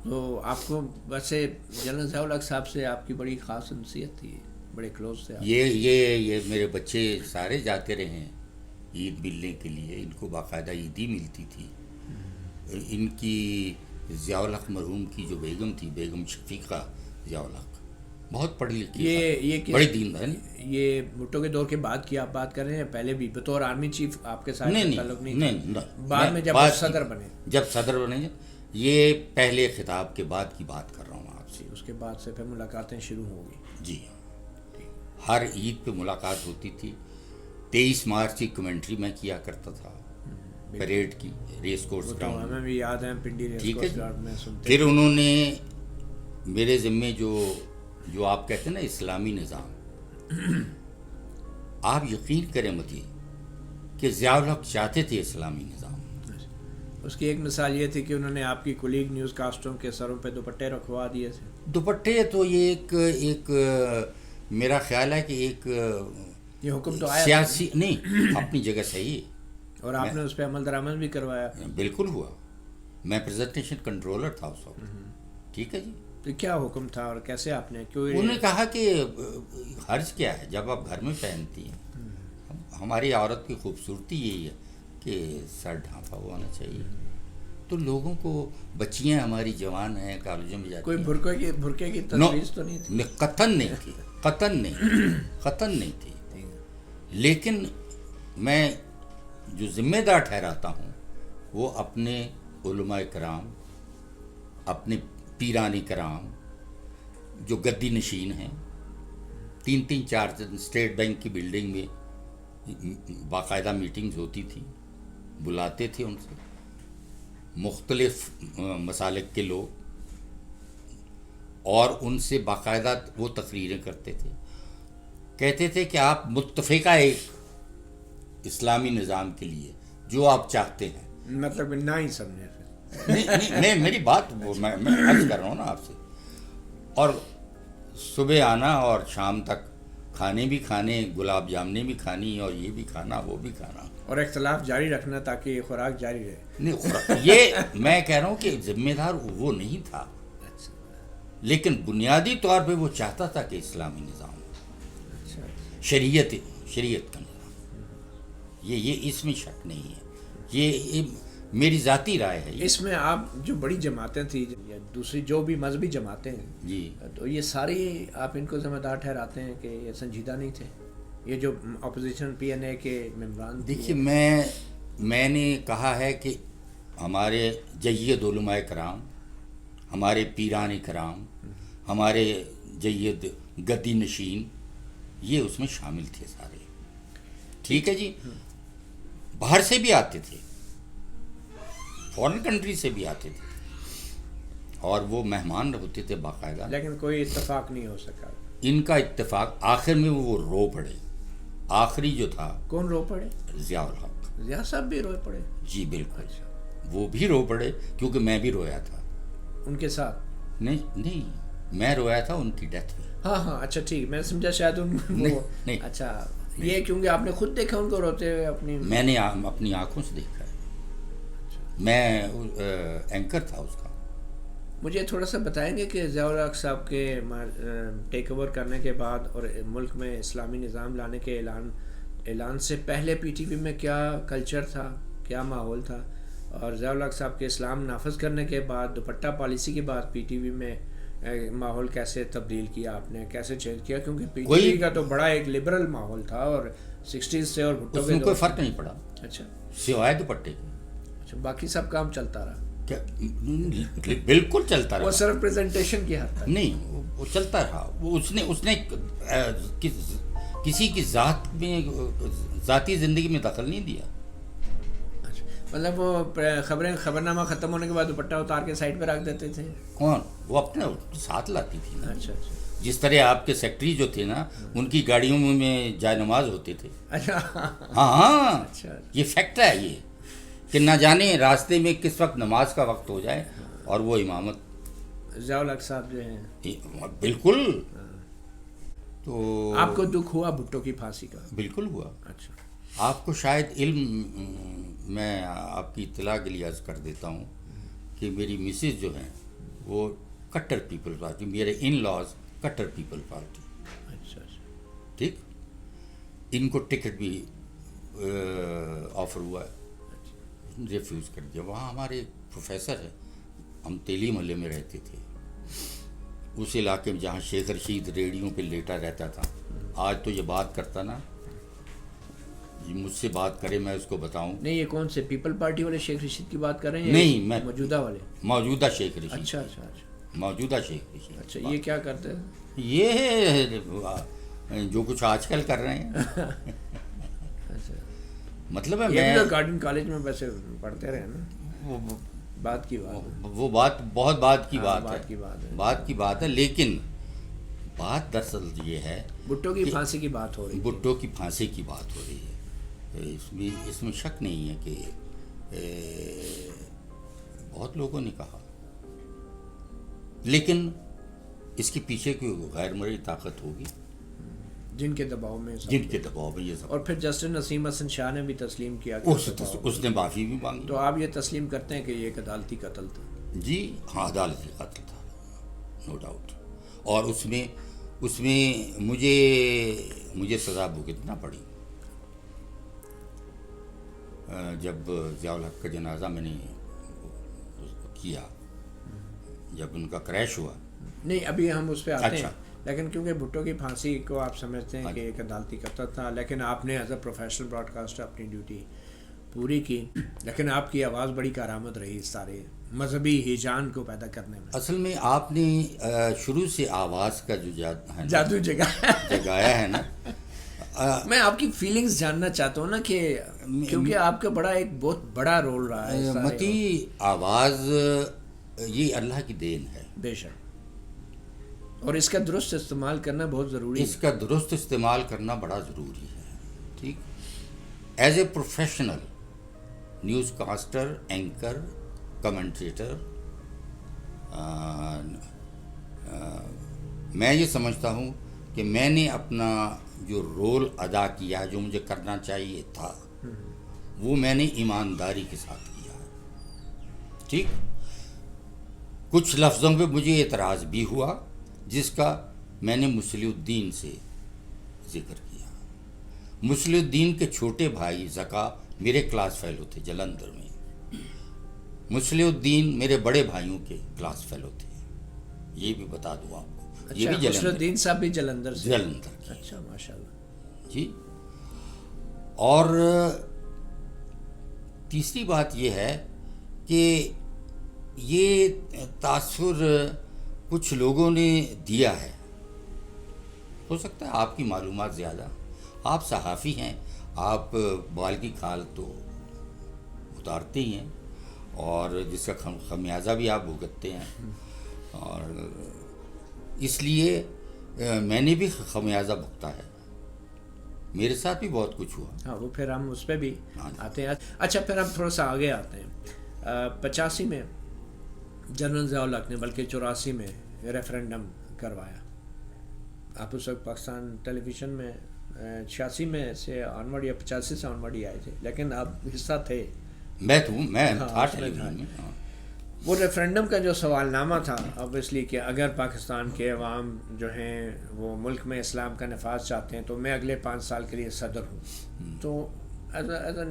[SPEAKER 2] تو آپ کو ویسے جنرل ضیاء الحق صاحب سے آپ کی بڑی خاص انسیت تھی، بڑے کلوز تھے.
[SPEAKER 1] یہ میرے بچے سارے جاتے رہے ہیں عید ملنے کے لیے، ان کو باقاعدہ عیدی ملتی تھی. ان کی ضیاء الحق مرحوم کی جو بیگم تھی، بیگم شفیقہ ضیاء الحق، بہت پڑھی لکھی، بڑی دیندار. یہ
[SPEAKER 2] بھٹو کے دور کے بعد کی آپ بات کر رہے ہیں، پہلے بھی بطور آرمی چیف آپ کے ساتھ تعلق
[SPEAKER 1] نہیں،
[SPEAKER 2] بعد میں جب صدر بنے،
[SPEAKER 1] یہ پہلے خطاب کے بعد کی بات کر رہا ہوں آپ سے.
[SPEAKER 2] اس کے بعد سے پھر ملاقاتیں شروع ہو گئی.
[SPEAKER 1] جی، ہر عید پہ ملاقات ہوتی تھی. 23 مارچ کی کمنٹری میں کیا کرتا تھا، پریڈ کی، ریس کورس گراؤنڈ.
[SPEAKER 2] ہمیں بھی یاد ہے پنڈی ریس کورس گراؤنڈ میں سنتے.
[SPEAKER 1] پھر انہوں نے میرے ذمے جو آپ کہتے ہیں نا اسلامی نظام، آپ یقین کریں مجھے کہ ضیاء الحق چاہتے تھے اسلامی نظام.
[SPEAKER 2] اس کی ایک مثال یہ تھی کہ انہوں نے آپ کی کولیگ نیوز کاسٹوں کے سروں پہ دوپٹے رکھوا دیے تھے.
[SPEAKER 1] دوپٹے تو یہ ایک میرا خیال ہے کہ ایک
[SPEAKER 2] یہ حکم تو آیا
[SPEAKER 1] سیاسی نہیں، اپنی جگہ صحیح ہے،
[SPEAKER 2] اور آپ نے اس پہ عمل درآمد بھی کروایا.
[SPEAKER 1] بالکل ہوا. میں پریزنٹیشن کنٹرولر تھا اس وقت. ٹھیک ہے جی.
[SPEAKER 2] تو کیا حکم تھا اور کیسے آپ نے
[SPEAKER 1] انہوں نے کہا کہ حرج کیا ہے جب آپ گھر میں پہنتی ہیں، ہماری عورت کی خوبصورتی یہی ہے کہ سر ڈھانپا ہوا ہونا چاہیے. تو لوگوں کو، بچیاں ہماری جوان ہیں، کالجوں میں جاتی ہیں،
[SPEAKER 2] کوئی برقعے کی تجویز تو نہیں تھی؟
[SPEAKER 1] قطن نہیں تھی. لیکن میں جو ذمہ دار ٹھہراتا ہوں وہ اپنے علماء کرام، اپنے پیران کرام جو گدی نشین ہیں، 3 4 اسٹیٹ بینک کی بلڈنگ میں باقاعدہ میٹنگز ہوتی تھی، بلاتے تھے ان سے مختلف مسالک کے لوگ، اور ان سے باقاعدہ وہ تقریریں کرتے تھے. کہتے تھے کہ آپ متفقہ ایک اسلامی نظام کے لیے جو آپ چاہتے ہیں.
[SPEAKER 2] مطلب نہ ہی سمجھے.
[SPEAKER 1] نہیں، میری بات میں عرض کر رہا ہوں نا آپ سے. اور صبح آنا اور شام تک کھانے بھی کھانے، گلاب جامنیں بھی کھانی، اور یہ بھی کھانا وہ بھی کھانا،
[SPEAKER 2] اور اختلاف جاری رکھنا تاکہ یہ خوراک جاری رہے.
[SPEAKER 1] نہیں، یہ میں کہہ رہا ہوں کہ ذمہ دار وہ نہیں تھا. لیکن بنیادی طور پہ وہ چاہتا تھا کہ اسلامی نظام ہو،
[SPEAKER 2] اچھا
[SPEAKER 1] شریعت کا نظام، یہ اس میں شک نہیں ہے، یہ میری ذاتی رائے ہے۔
[SPEAKER 2] اس میں آپ جو بڑی جماعتیں تھیں یا دوسری جو بھی مذہبی جماعتیں ہیں
[SPEAKER 1] جی
[SPEAKER 2] تو یہ ساری آپ ان کو ذمہ دار ٹھہراتے ہیں کہ یہ سنجیدہ نہیں تھے، یہ جو اپوزیشن پی این اے کے ممبران تھے؟
[SPEAKER 1] دیکھیے، میں نے کہا ہے کہ ہمارے جید علماء کرام، ہمارے پیران کرام، ہمارے جید گدی نشین، یہ اس میں شامل تھے سارے، ٹھیک ہے جی۔ باہر سے بھی آتے تھے، فورن کنٹری سے بھی آتے تھے، اور وہ مہمان ہوتے تھے باقاعدہ،
[SPEAKER 2] لیکن کوئی اتفاق نہیں ہو سکا۔
[SPEAKER 1] ان کا اتفاق آخر میں وہ رو پڑے، آخری جو تھا
[SPEAKER 2] کون رو پڑے؟
[SPEAKER 1] ضیاء الحق۔
[SPEAKER 2] ضیاء صاحب بھی رو پڑے؟
[SPEAKER 1] جی بالکل، وہ بھی رو پڑے، کیونکہ میں بھی رویا تھا
[SPEAKER 2] ان کے ساتھ؟
[SPEAKER 1] نہیں، میں رویا تھا ان کی ڈیتھ میں۔
[SPEAKER 2] ہاں اچھا ٹھیک، میں سمجھا شاید ان
[SPEAKER 1] نہیں،
[SPEAKER 2] اچھا یہ کیونکہ آپ نے خود دیکھا ان کو روتے ہوئے اپنی؟
[SPEAKER 1] میں نے اپنی آنکھوں سے دیکھا ہے، میں اینکر تھا اس کا۔
[SPEAKER 2] مجھے تھوڑا سا بتائیں گے کہ ضیاء الحق صاحب کے ٹیک اوور کرنے کے بعد اور ملک میں اسلامی نظام لانے کے اعلان سے پہلے پی ٹی وی میں کیا کلچر تھا، کیا ماحول تھا، اور ضیاء الحق صاحب کے اسلام نافذ کرنے کے بعد دوپٹہ پالیسی کے بعد پی ٹی وی میں ماحول کیسے تبدیل کیا آپ نے، کیسے چینج کیا؟ کیونکہ پی ٹی وی کا تو بڑا ایک لبرل ماحول تھا اور 60s سے اور بھٹو
[SPEAKER 1] اس میں کوئی فرق نہیں پڑا
[SPEAKER 2] اچھا
[SPEAKER 1] سوائے دوپٹے کے۔
[SPEAKER 2] اچھا باقی سب کام چلتا رہا؟
[SPEAKER 1] بالکل چلتا رہا،
[SPEAKER 2] وہ صرف پریزنٹیشن کی حد تک
[SPEAKER 1] نہیں، وہ چلتا رہا۔ وہ اس نے کسی کی ذات میں، ذاتی زندگی میں دخل نہیں دیا۔
[SPEAKER 2] مطلب وہ خبرنامہ ختم ہونے کے بعد دوپٹہ اتار کے سائڈ پہ رکھ دیتے تھے؟
[SPEAKER 1] کون؟ وہ اپنے ساتھ لاتی تھی نا۔
[SPEAKER 2] اچھا
[SPEAKER 1] جس طرح آپ کے سیکٹری جو تھے نا، ان کی گاڑیوں میں جائے نماز ہوتے تھے۔
[SPEAKER 2] اچھا
[SPEAKER 1] ہاں،
[SPEAKER 2] اچھا،
[SPEAKER 1] یہ فیکٹ ہے یہ، کہ نہ جانے راستے میں کس وقت نماز کا وقت ہو جائے اور وہ امامت۔
[SPEAKER 2] ضیاء الحق صاحب جو ہیں
[SPEAKER 1] بالکل، تو
[SPEAKER 2] آپ کو دکھ ہوا بھٹو کی پھانسی کا؟
[SPEAKER 1] بالکل ہوا۔
[SPEAKER 2] اچھا،
[SPEAKER 1] آپ کو شاید علم، میں آپ کی اطلاع کے لیے عرض کر دیتا ہوں کہ میری مسز جو ہیں وہ کٹر پیپل پارٹی، میرے ان لاز کٹر پیپل پارٹی،
[SPEAKER 2] اچھا
[SPEAKER 1] ٹھیک۔ ان کو ٹکٹ بھی آفر ہوا ہے، ریفیوز کر دیا۔ وہاں ہمارے ایک پروفیسر ہے، ہم تیلی محلے میں رہتے تھے، اس علاقے میں جہاں شیخ رشید ریڈیو پہ لیٹا رہتا تھا۔ آج تو یہ بات کرتا نا، مجھ سے بات کرے میں اس کو بتاؤں۔
[SPEAKER 2] نہیں، یہ کون سے پیپل پارٹی والے شیخ رشید کی بات کر رہے ہیں؟
[SPEAKER 1] نہیں، میں
[SPEAKER 2] موجودہ والے،
[SPEAKER 1] موجودہ شیخ رشید۔
[SPEAKER 2] اچھا اچھا اچھا
[SPEAKER 1] موجودہ شیخ رشید۔
[SPEAKER 2] اچھا، یہ کیا کرتے ہیں؟
[SPEAKER 1] یہ جو کچھ آج کل کر رہے ہیں،
[SPEAKER 2] اچھا،
[SPEAKER 1] مطلب ہے
[SPEAKER 2] یہ بھی گارڈن کالج میں ویسے پڑھتے رہے نا، بات کی بات،
[SPEAKER 1] وہ بات بہت بات کی بات ہے،
[SPEAKER 2] بات
[SPEAKER 1] کی بات ہے، لیکن بات دراصل یہ ہے
[SPEAKER 2] بھٹو کی پھانسی کی بات ہو رہی ہے،
[SPEAKER 1] بھٹو کی پھانسی کی بات ہو رہی ہے۔ اس میں شک نہیں ہے کہ بہت لوگوں نے کہا، لیکن اس کے پیچھے کوئی غیر مرئی طاقت ہوگی
[SPEAKER 2] جن کے دباؤ میں
[SPEAKER 1] یہ سب۔
[SPEAKER 2] اور پھر جسٹس نسیم حسن شاہ نے بھی تسلیم کیا،
[SPEAKER 1] اس نے معافی بھی مانگی۔
[SPEAKER 2] تو آپ یہ تسلیم کرتے ہیں کہ یہ ایک عدالتی قتل تھا؟
[SPEAKER 1] جی ہاں، عدالتی قتل تھا، نو ڈاؤٹ۔ اور اس میں مجھے سزا بھگتنا پڑی۔ جب ضیاء الحق کا جنازہ میں نے کیا، جب ان کا کریش ہوا،
[SPEAKER 2] نہیں ابھی ہم اس پہ آتے
[SPEAKER 1] اچھا،
[SPEAKER 2] ہیں، لیکن کیونکہ بھٹو کی پھانسی کو آپ سمجھتے ہیں کہ ایک عدالتی قتل تھا، لیکن آپ نے as a professional broadcaster اپنی ڈیوٹی پوری کی، لیکن آپ کی آواز بڑی کارآمد رہی اس سارے مذہبی ہیجان کو پیدا کرنے میں۔
[SPEAKER 1] اصل میں آپ نے شروع سے آواز کا جو
[SPEAKER 2] جادو
[SPEAKER 1] جگایا ہے نا،
[SPEAKER 2] میں آپ کی فیلنگز جاننا چاہتا ہوں نا، کہ کیونکہ آپ کا بڑا ایک بہت بڑا رول رہا ہے
[SPEAKER 1] متی آواز، یہ اللہ کی دین ہے
[SPEAKER 2] بے شک، اور اس کا درست استعمال کرنا بہت ضروری ہے،
[SPEAKER 1] اس کا درست استعمال کرنا بڑا ضروری ہے، ٹھیک۔ As a professional newscaster, anchor, commentator, میں یہ سمجھتا ہوں کہ میں نے اپنا جو رول ادا کیا، جو مجھے کرنا چاہیے تھا، وہ میں نے ایمانداری کے ساتھ کیا ہے، ٹھیک۔ کچھ لفظوں پہ مجھے اعتراض بھی ہوا جس کا میں نے مصلح الدین سے ذکر کیا. مصلح الدین کے چھوٹے بھائی زکا میرے کلاس فیلو تھے جلندھر میں. مصلح الدین میرے بڑے بھائیوں کے کلاس فیلو تھے. یہ بھی بتا دوں آپ کو. یہ بھی
[SPEAKER 2] مصلح الدین صاحب بھی جلندھر سے.
[SPEAKER 1] جلندھر کے.
[SPEAKER 2] اچھا ماشاء اللہ.
[SPEAKER 1] جی. اور تیسری بات یہ ہے کہ یہ تاثر کچھ لوگوں نے دیا ہے. ہو سکتا ہے آپ کی معلومات زیادہ، آپ صحافی ہیں، آپ بال کی کھال تو اتارتے ہی ہیں اور جس کا خمیازہ بھی آپ بھگتتے ہیں. اور اس لیے میں نے بھی خمیازہ بھگتا ہے. میرے ساتھ بھی بہت کچھ ہوا.
[SPEAKER 2] ہاں وہ پھر ہم اس پہ بھی آتے ہیں. اچھا پھر ہم تھوڑا سا آگے آتے ہیں. 85 میں جنرل ضیاء الحق نے، بلکہ 84 میں ریفرینڈم کروایا. آپ اس وقت پاکستان ٹیلی ویژن میں 86 میں سے آنورڈ یا 85 سے آنورڈ ہی آئے تھے، لیکن آپ حصہ تھے.
[SPEAKER 1] میں تھا ٹیلی ویژن میں.
[SPEAKER 2] وہ ریفرینڈم کا جو سوال نامہ تھا اوبیسلی کہ اگر پاکستان کے عوام جو ہیں وہ ملک میں اسلام کا نفاذ چاہتے ہیں تو میں اگلے 5 سال کے لیے صدر ہوں. تو ایز اے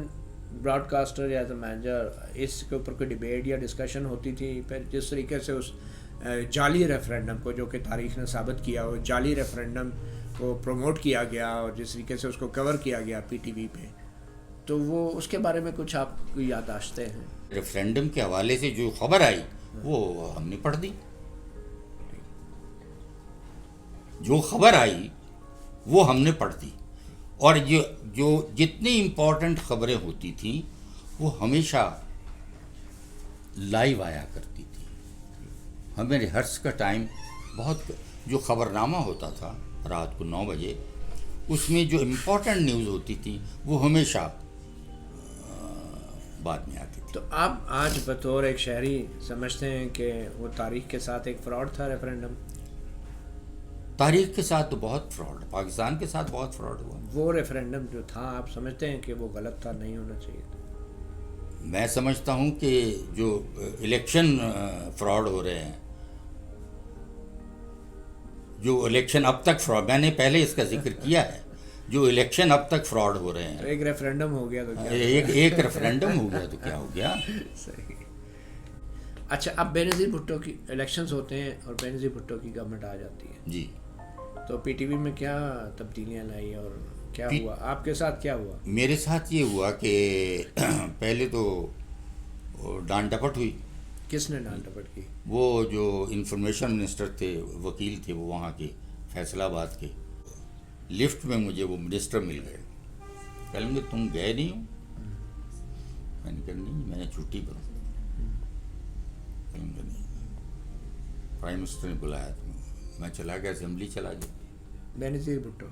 [SPEAKER 2] براڈ کاسٹر یا ایز اے مینیجر اس کے اوپر کوئی ڈبیٹ یا ڈسکشن ہوتی تھی؟ پھر جس طریقے سے اس جعلی ریفرینڈم کو، جو کہ تاریخ نے ثابت کیا، وہ جعلی ریفرینڈم کو پروموٹ کیا گیا اور جس طریقے سے اس کو کور کیا گیا پی ٹی وی پہ، تو وہ اس کے بارے میں کچھ آپ کو یادداشتیں ہیں؟
[SPEAKER 1] ریفرینڈم کے حوالے سے جو خبر آئی وہ ہم نے پڑھ دی. جو خبر آئی وہ ہم نے پڑھ دی. اور جو جتنی امپورٹنٹ خبریں ہوتی تھیں وہ ہمیشہ لائیو آیا کرتی تھی. ہمیں ریہرس کا ٹائم بہت، جو خبر نامہ ہوتا تھا رات کو 9 بجے، اس میں جو امپورٹنٹ نیوز ہوتی تھی وہ ہمیشہ بعد میں آتی تھی.
[SPEAKER 2] تو آپ آج بطور ایک شہری سمجھتے ہیں کہ وہ تاریخ کے ساتھ ایک فراڈ تھا ریفرینڈم؟
[SPEAKER 1] تاریخ کے ساتھ تو بہت فراڈ، پاکستان کے ساتھ بہت فراڈ ہوا.
[SPEAKER 2] وہ ریفرینڈم جو تھا آپ سمجھتے ہیں کہ وہ غلط تھا، نہیں ہونا چاہیے تھا؟
[SPEAKER 1] میں سمجھتا ہوں کہ جو الیکشن فراڈ ہو رہے ہیں، جو الیکشن اب تک فراڈ، میں نے پہلے اس کا ذکر کیا ہے، جو الیکشن اب تک فراڈ ہو رہے ہیں.
[SPEAKER 2] ایک ریفرینڈم ہو گیا تو کیا؟
[SPEAKER 1] ایک ریفرینڈم ہو گیا تو کیا ہو گیا.
[SPEAKER 2] صحیح. اچھا اب بینظیر بھٹو کی الیکشنز ہوتے ہیں اور بینظیر بھٹو کی گورنمنٹ آ جاتی ہے.
[SPEAKER 1] جی.
[SPEAKER 2] تو پی ٹی وی میں کیا تبدیلیاں لائی اور کیا ہوا؟ آپ کے ساتھ کیا ہوا؟
[SPEAKER 1] میرے ساتھ یہ ہوا کہ پہلے تو ڈانٹ ڈپٹ ہوئی.
[SPEAKER 2] کس نے ڈانٹ ڈپٹ کی؟
[SPEAKER 1] وہ جو انفارمیشن منسٹر تھے، وکیل تھے وہ وہاں کے فیصل آباد کے. لفٹ میں مجھے وہ منسٹر مل گئے. کہیں گے تم گئے نہیں ہو؟ میں نے کہا نہیں، میں نے چھٹی پر ہوں. کہیں گے نہیں، پرائم منسٹر نے بلایا تو میں چلا گیا، اسمبلی چلا گیا.
[SPEAKER 2] بینظیر بھٹو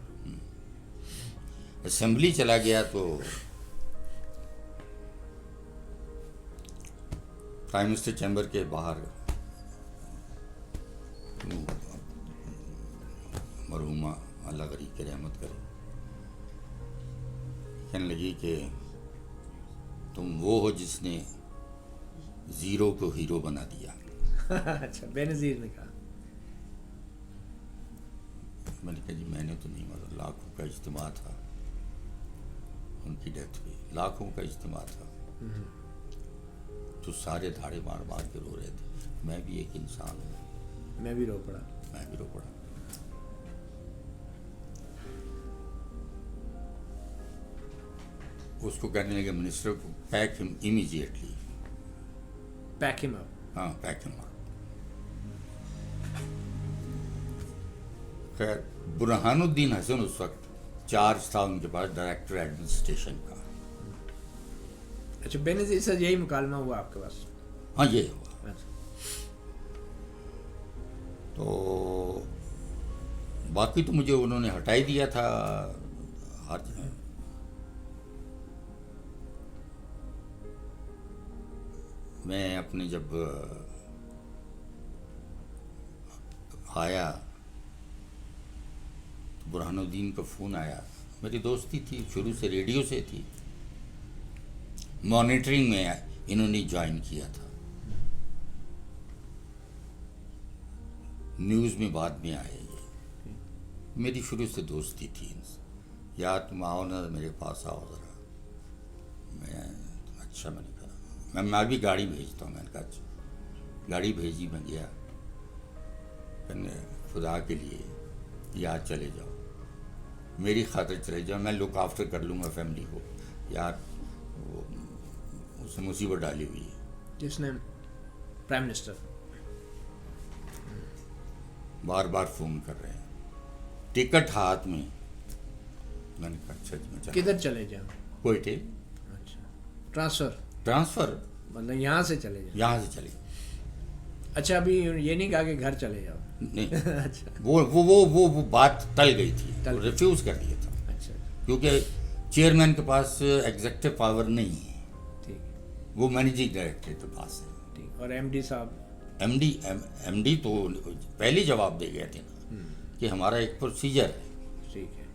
[SPEAKER 1] اسمبلی چلا گیا تو پرائم منسٹر چیمبر کے باہر مرحومہ اللہ غریب کی رحمت کرے کہنے لگی کہ تم وہ ہو جس نے زیرو کو ہیرو بنا دیا.
[SPEAKER 2] اچھا بینظیر نے کہا.
[SPEAKER 1] میں نے کہا جی میں نے تو نہیں مارا، لاکھوں کا اجتماع تھا، ان کی ڈیتھ ہوئی، لاکھوں کا اجتماع تھا تو سارے دھاڑے مار مار کے رو رہے تھے. میں بھی ایک انسان ہوں،
[SPEAKER 2] میں بھی رو پڑا.
[SPEAKER 1] اس کو کہنے لگے منسٹر کو پیک ہم امیجیٹلی.
[SPEAKER 2] پیک ہم اپ.
[SPEAKER 1] ہاں پیک ہم اپ. خیر برہان الدین حسن اس وقت چارج تھا ان کے پاس ڈائریکٹر ایڈمنسٹریشن کا.
[SPEAKER 2] اچھا بینظیر سے یہی مکالمہ ہوا آپ کے پاس؟
[SPEAKER 1] ہاں یہ ہوا. تو باقی تو مجھے انہوں نے ہٹائی دیا تھا ہر جگہ. میں اپنے جب آیا تو برہان الدین کا فون آیا. میری دوستی تھی شروع سے، ریڈیو سے تھی، مانیٹرنگ میں انہوں نے جوائن کیا تھا. نیوز میں بعد میں آئے یہ. میری شروع سے دوستی تھی ان سے. یا تم آؤ نا میرے پاس آؤ ذرا. اچھا میں نے کہا میں بھی گاڑی بھیجتا ہوں. میں نے کہا اچھا. گاڑی بھیجی, میں گیا. خدا کے لیے یار چلے جاؤ, میری خاطر چلے جاؤ, میں لک آفٹر کر لوں گا فیملی کو. یار وہ اس نے مصیبت ڈالی ہوئی ہے.
[SPEAKER 2] جس نے پرائم منسٹر
[SPEAKER 1] بار بار فون کر رہے ہیں, ٹکٹ ہاتھ میں. میں نے کہا اچھا جی میں چلا.
[SPEAKER 2] کدھر چلے جاؤ؟
[SPEAKER 1] کوئٹے.
[SPEAKER 2] اچھا, ٹرانسفر
[SPEAKER 1] مطلب
[SPEAKER 2] یہاں سے چلے جاؤ.
[SPEAKER 1] یہاں سے چلے.
[SPEAKER 2] اچھا, ابھی یہ نہیں کہا کہ گھر چلے جاؤ؟
[SPEAKER 1] نہیں,
[SPEAKER 2] اچھا
[SPEAKER 1] وہ بات ٹل گئی تھی, ریفیوز کر دیا تھا.
[SPEAKER 2] اچھا
[SPEAKER 1] کیونکہ چیئرمین کے پاس ایگزیکٹو پاور نہیں ہے,
[SPEAKER 2] ٹھیک,
[SPEAKER 1] وہ مینیجنگ ڈائریکٹر کے پاس ہے.
[SPEAKER 2] ٹھیک. اور ایم ڈی صاحب؟
[SPEAKER 1] ایم ڈی تو پہلے جواب دے گئے تھے نا کہ ہمارا ایک پروسیجر ہے.
[SPEAKER 2] ٹھیک ہے.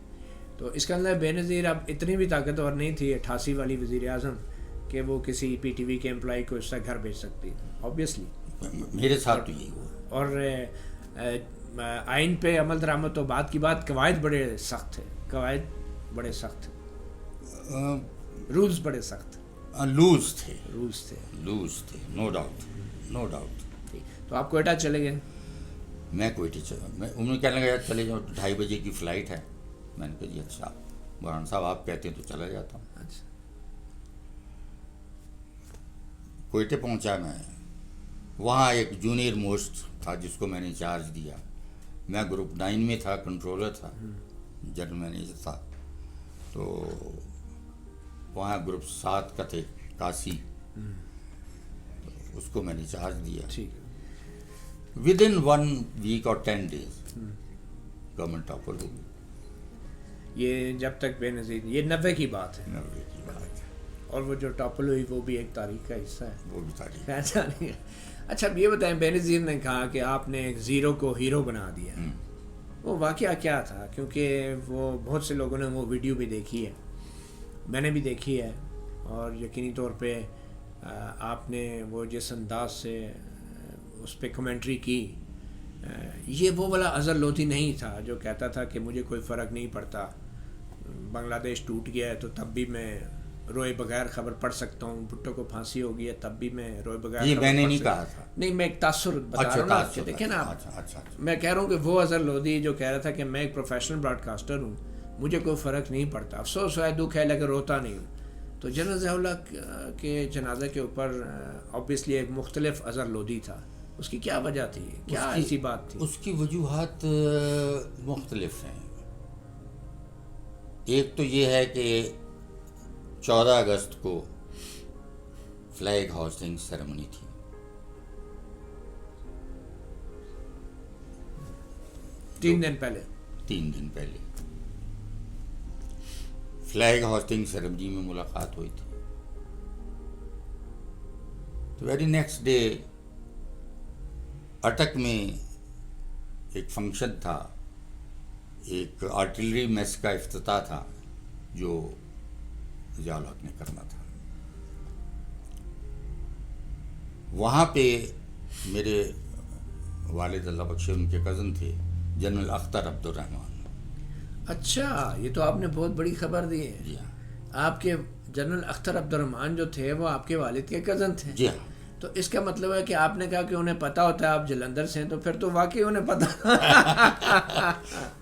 [SPEAKER 2] تو اس کے اندر بے نظیر اب اتنی بھی طاقتور نہیں تھی 88 والی وزیر اعظم کہ وہ کسی پی ٹی وی کے امپلائی کو اس سے گھر بھیج سکتی, آبویسلی.
[SPEAKER 1] میرے ساتھ تو یہی ہوا.
[SPEAKER 2] اور آئین پہ عمل درآمد تو بات کی بات, قواعد بڑے سخت تھے, رولز بڑے سخت,
[SPEAKER 1] لوز تھے, نو ڈاؤٹ.
[SPEAKER 2] تو آپ کوئٹہ چلے گئے؟
[SPEAKER 1] میں کوئٹہ میں انہوں نے کہنے لگا یار چلے جاؤ, 2:30 بجے کی فلائٹ ہے. میں نے کہا جی اچھا برہان صاحب آپ کہتے ہیں تو چلا جاتا ہوں.
[SPEAKER 2] اچھا.
[SPEAKER 1] کوئٹہ پہنچا میں. وہاں ایک جونیئر موسٹ تھا جس کو میں نے چارج دیا. میں گروپ 9 میں تھا, کنٹرولر تھا, جنرل مینیجر تھا. تو وہاں گروپ 7 کا تھے کاسی, اس کو میں نے چارج دیا.
[SPEAKER 2] ٹھیک.
[SPEAKER 1] ود ان 1 ویک اور 10 days گورنمنٹ ٹاپر ہو گئی.
[SPEAKER 2] یہ جب تک بے نظیر, یہ 90 کی بات ہے.
[SPEAKER 1] 90 کی بات ہے.
[SPEAKER 2] اور وہ جو ٹاپل ہوئی وہ بھی ایک تاریخ کا حصہ ہے.
[SPEAKER 1] وہ بھی تاریخ.
[SPEAKER 2] ایسا نہیں ہے. اچھا, اب یہ بتائیں, بے نظیر نے کہا کہ آپ نے ایک زیرو کو ہیرو بنا دیا. وہ واقعہ کیا تھا؟ کیونکہ وہ بہت سے لوگوں نے وہ ویڈیو بھی دیکھی ہے, میں نے بھی دیکھی ہے, اور یقینی طور پہ آپ نے وہ جس انداز سے اس پہ کمنٹری کی, یہ وہ والا اظہر لودھی نہیں تھا جو کہتا تھا کہ مجھے کوئی فرق نہیں پڑتا, بنگلہ دیش ٹوٹ گیا ہے تو تب بھی میں روئے بغیر خبر پڑھ سکتا ہوں, بھٹو کو پھانسی ہو گئی ہے تب بھی میں روئے بغیر
[SPEAKER 1] یہ میں نے نہیں کہا تھا.
[SPEAKER 2] نہیں, میں ایک تاثر بتا رہا ہوں نا, کہ دیکھیں نا آپ, میں کہہ رہا ہوں کہ وہ اظہر لودھی جو کہہ رہا تھا کہ میں ایک پروفیشنل براڈ کاسٹر ہوں, مجھے کوئی فرق نہیں پڑتا, افسوس ہے, دکھ ہے, لیکن روتا نہیں ہوں. تو جنرل ضیاء اللہ کے جنازے کے اوپر آبویسلی ایک مختلف اظہر لودھی تھا. اس کی کیا وجہ تھی, کیا ایسی بات تھی؟
[SPEAKER 1] اس کی وجوہات مختلف ہیں. ایک تو یہ ہے کہ 14 اگست کو فلیگ ہاسٹنگ سیریمنی تھی.
[SPEAKER 2] تین دن پہلے
[SPEAKER 1] فلیگ ہاسٹنگ سیریمنی میں ملاقات ہوئی تھی. تو ویری نیکسٹ ڈے اٹک میں ایک فنکشن تھا, ایک آرٹلری میس کا افتتاح تھا جو ضیاء الحق نے کرنا تھا. وہاں پہ میرے والد اللہ بخشے, ان کے کزن تھے جنرل اختر عبد الرحمان.
[SPEAKER 2] اچھا, یہ تو آپ نے بہت بڑی خبر دی ہے.
[SPEAKER 1] جی ہاں.
[SPEAKER 2] آپ کے جنرل اختر عبد الرحمان جو تھے وہ آپ کے والد کے کزن تھے؟
[SPEAKER 1] جی ہاں.
[SPEAKER 2] تو اس کا مطلب ہے کہ آپ نے کہا کہ انہیں پتہ ہوتا ہے آپ جلندھر سے ہیں, تو پھر تو واقعی انہیں پتہ.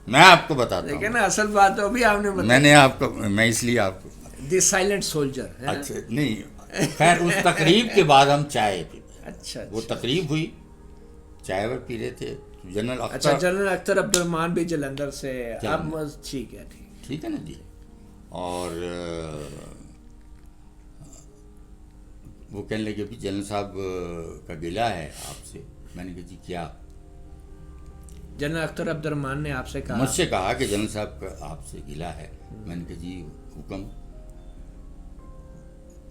[SPEAKER 1] میں آپ کو بتاتا ہوں,
[SPEAKER 2] لیکن اصل بات تو بھی آپ نے
[SPEAKER 1] میں نے آپ کو, میں اس لیے آپ کو,
[SPEAKER 2] دی سائلنٹ سولجر.
[SPEAKER 1] اچھا نہیں, خیر اس تقریب کے بعد ہم چائے پی.
[SPEAKER 2] اچھا,
[SPEAKER 1] وہ تقریب ہوئی, چائے وہ پی رہے تھے. جنرل
[SPEAKER 2] اچھا, جنرل اختر عبد الرحمان بھی جلندھر سے. اب ٹھیک ہے
[SPEAKER 1] نا جی. اور وہ کہنے لگے بھی جنرل صاحب کا گلہ ہے آپ سے. میں نے کہا جی کیا؟
[SPEAKER 2] جنرل اختر عبد الرحمان نے آپ سے کہا,
[SPEAKER 1] مجھ سے کہا کہ جنرل صاحب کا آپ سے گلہ ہے. میں نے کہا جی حکم.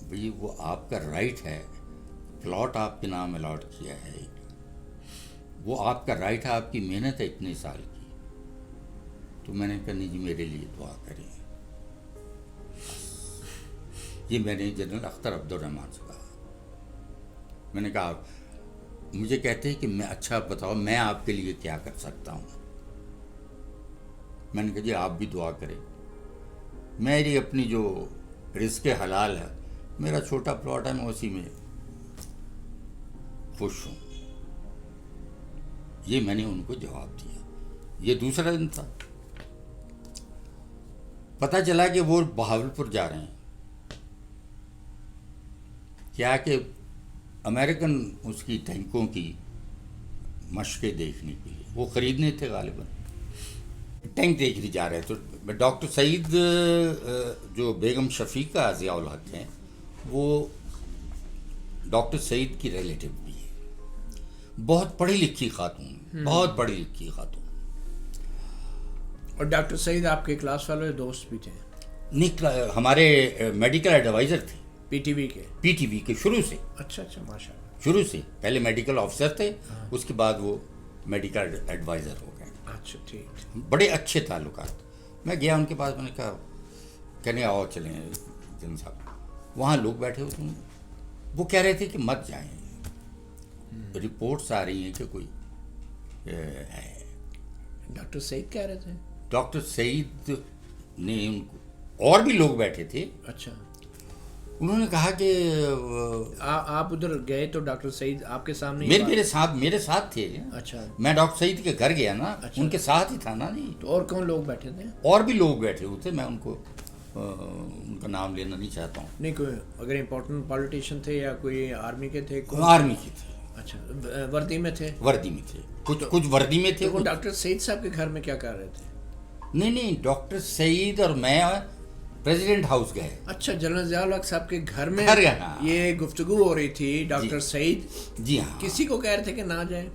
[SPEAKER 1] بھئی وہ آپ کا رائٹ ہے, پلاٹ آپ کے نام الاٹ کیا ہے, وہ آپ کا رائٹ ہے, آپ کی محنت ہے اتنے سال کی. تو میں نے کہا نہیں جی میرے لیے دعا کریں. یہ میں نے جنرل اختر عبد الرحمان سے کہا. میں نے کہا مجھے کہتے ہیں کہ میں اچھا بتاؤ میں آپ کے لیے کیا کر سکتا ہوں. میں نے کہا جی آپ بھی دعا کریں. میری اپنی جو رزق حلال ہے, میرا چھوٹا پلاٹ ہے, میں اسی میں خوش ہوں. یہ میں نے ان کو جواب دیا. یہ دوسرا دن تھا, پتہ چلا کہ وہ بہاولپور جا رہے ہیں. کیا کہ امریکن اس کی ٹینکوں کی مشقیں دیکھنے کے لیے, وہ خریدنے تھے غالباً, ٹینک دیکھنے جا رہے. تو ڈاکٹر سعید جو بیگم شفیقہ ضیاء الحق ہیں, وہ ڈاکٹر سعید کی ریلیٹو بھی ہے. بہت پڑھی لکھی خاتون, بہت پڑھی لکھی خاتون.
[SPEAKER 2] اور ڈاکٹر سعید آپ کے کلاس والے دوست بھی تھے؟
[SPEAKER 1] ہمارے میڈیکل ایڈوائزر تھے,
[SPEAKER 2] پی ٹی وی کے.
[SPEAKER 1] پی ٹی وی کے شروع سے.
[SPEAKER 2] اچھا اچھا, ماشاء اللہ.
[SPEAKER 1] شروع سے پہلے میڈیکل آفیسر تھے, اس کے بعد وہ میڈیکل ایڈوائزر ہو گئے.
[SPEAKER 2] اچھا ٹھیک.
[SPEAKER 1] بڑے اچھے تعلقات. میں گیا ان کے پاس, میں نے کہا کہنے آؤ چلیں جن صاحب. وہاں لوگ بیٹھے ہوتے ہیں, وہ کہہ رہے تھے کہ مت جائیں, رپورٹس آ رہی ہیں کہ کوئی ہے.
[SPEAKER 2] ڈاکٹر سعید کہہ رہے تھے؟
[SPEAKER 1] ڈاکٹر سعید نے ان کو, اور بھی لوگ بیٹھے تھے,
[SPEAKER 2] اچھا.
[SPEAKER 1] انہوں نے کہا کہ
[SPEAKER 2] آپ ادھر گئے تو ڈاکٹر سعید آپ کے سامنے
[SPEAKER 1] میرے ساتھ تھے.
[SPEAKER 2] اچھا.
[SPEAKER 1] میں ڈاکٹر سعید کے گھر گیا نا,
[SPEAKER 2] اچھا.
[SPEAKER 1] ان کے ساتھ ہی تھا نا. نہیں
[SPEAKER 2] تو اور کون لوگ بیٹھے تھے؟
[SPEAKER 1] اور بھی لوگ بیٹھے ہوئے تھے, میں ان کو ان کا نام لینا نہیں چاہتا ہوں.
[SPEAKER 2] نہیں, کوئی اگر امپورٹنٹ پالیٹیشین تھے یا کوئی آرمی کے تھے؟
[SPEAKER 1] آرمی کے تھے.
[SPEAKER 2] اچھا, وردی میں تھے؟
[SPEAKER 1] وردی میں تھے, کچھ وردی میں تھے.
[SPEAKER 2] وہ ڈاکٹر سعید صاحب کے گھر میں کیا کر رہے تھے؟
[SPEAKER 1] نہیں, ڈاکٹر سعید اور میں پریزیڈنٹ ہاؤس گئے.
[SPEAKER 2] اچھا, جنرل ضیاء الحق صاحب کے گھر میں یہ گفتگو ہو رہی تھی. ڈاکٹر سعید
[SPEAKER 1] جی ہاں
[SPEAKER 2] کسی کو کہہ رہے تھے کہ نہ جائیں,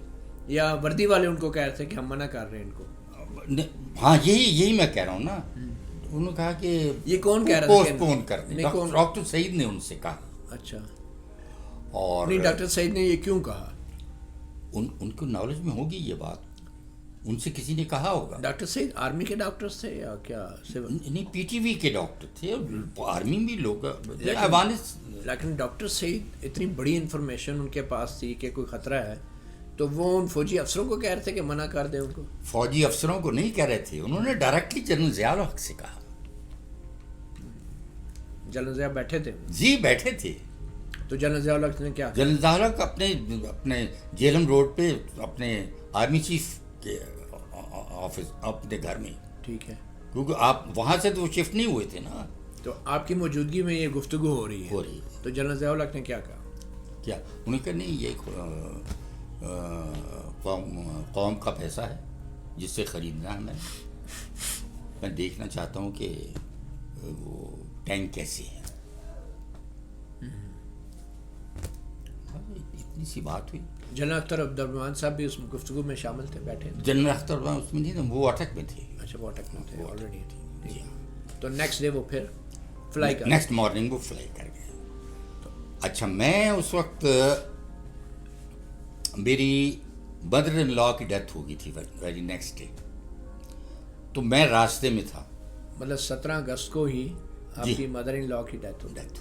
[SPEAKER 2] یا وردی والے ان کو کہہ رہے تھے کہ ہم منع کر رہے ہیں ان کو؟
[SPEAKER 1] ہاں, یہی میں کہہ رہا ہوں نا. انہوں نے کہا کہ
[SPEAKER 2] یہ کون کہہ رہا تھا
[SPEAKER 1] پوسٹ پون کر دیں. ڈاکٹر سعید نے ان سے کہا.
[SPEAKER 2] اچھا.
[SPEAKER 1] اور
[SPEAKER 2] نہیں, ڈاکٹر سعید نے یہ کیوں کہا؟
[SPEAKER 1] ان کو نالج میں ہوگی یہ بات, ان سے کسی نے کہا ہوگا.
[SPEAKER 2] ڈاکٹر سعید آرمی کے ڈاکٹرز تھے یا کیا؟
[SPEAKER 1] نہیں, پی ٹی وی کے ڈاکٹر تھے, آرمی بھی لوگ.
[SPEAKER 2] لیکن ڈاکٹر سعید اتنی بڑی انفارمیشن ان کے پاس تھی کہ کوئی خطرہ ہے, تو وہ ان فوجی افسروں کو کہہ رہے تھے کہ منع کر دیں ان کو؟
[SPEAKER 1] فوجی افسروں کو نہیں کہہ رہے تھے, انہوں نے ڈائریکٹلی جنرل ضیاء الحق سے کہا.
[SPEAKER 2] جنرل ضیاء بیٹھے تھے؟
[SPEAKER 1] جی بیٹھے تھے.
[SPEAKER 2] تو جنرل ضیاء الحق نے کیا؟
[SPEAKER 1] جنرل ضیاء الحق اپنے جیلم روڈ پہ اپنے آرمی چیف کے آفس, اپنے گھر میں.
[SPEAKER 2] ٹھیک ہے,
[SPEAKER 1] کیونکہ آپ وہاں سے تو وہ شفٹ نہیں ہوئے تھے نا.
[SPEAKER 2] تو آپ کی موجودگی میں یہ گفتگو ہو رہی ہے. تو جنرل ضیاء الحق نے کیا کہا؟
[SPEAKER 1] کیا انہوں نے کہا نہیں, یہ قوم کا پیسہ ہے جس سے خریدنا ہے. میں دیکھنا چاہتا ہوں کہ وہ ٹینک کیسے ہے. اتنی سی بات ہوئی.
[SPEAKER 2] جنرل اختر عبد الرحمان صاحب بھی اس گفتگو میں شامل تھے, بیٹھے تھے؟
[SPEAKER 1] جنرل اختر اس میں نہیں تھے, وہ اٹک میں تھے.
[SPEAKER 2] اچھا, وہ اٹک میں تھے آلریڈی.
[SPEAKER 1] جی.
[SPEAKER 2] تو نیکسٹ ڈے وہ پھر فلائی کر
[SPEAKER 1] نیکسٹ مارننگ وہ فلائی کر گئے. اچھا, میں اس وقت میری مدر ان لا کی ڈیتھ ہو گئی تھی ویری نیکسٹ ڈے, تو میں راستے میں تھا.
[SPEAKER 2] مطلب 17 اگست کو ہی آپ کی مدر ان لا کی ڈیتھ ہوتی
[SPEAKER 1] ہے.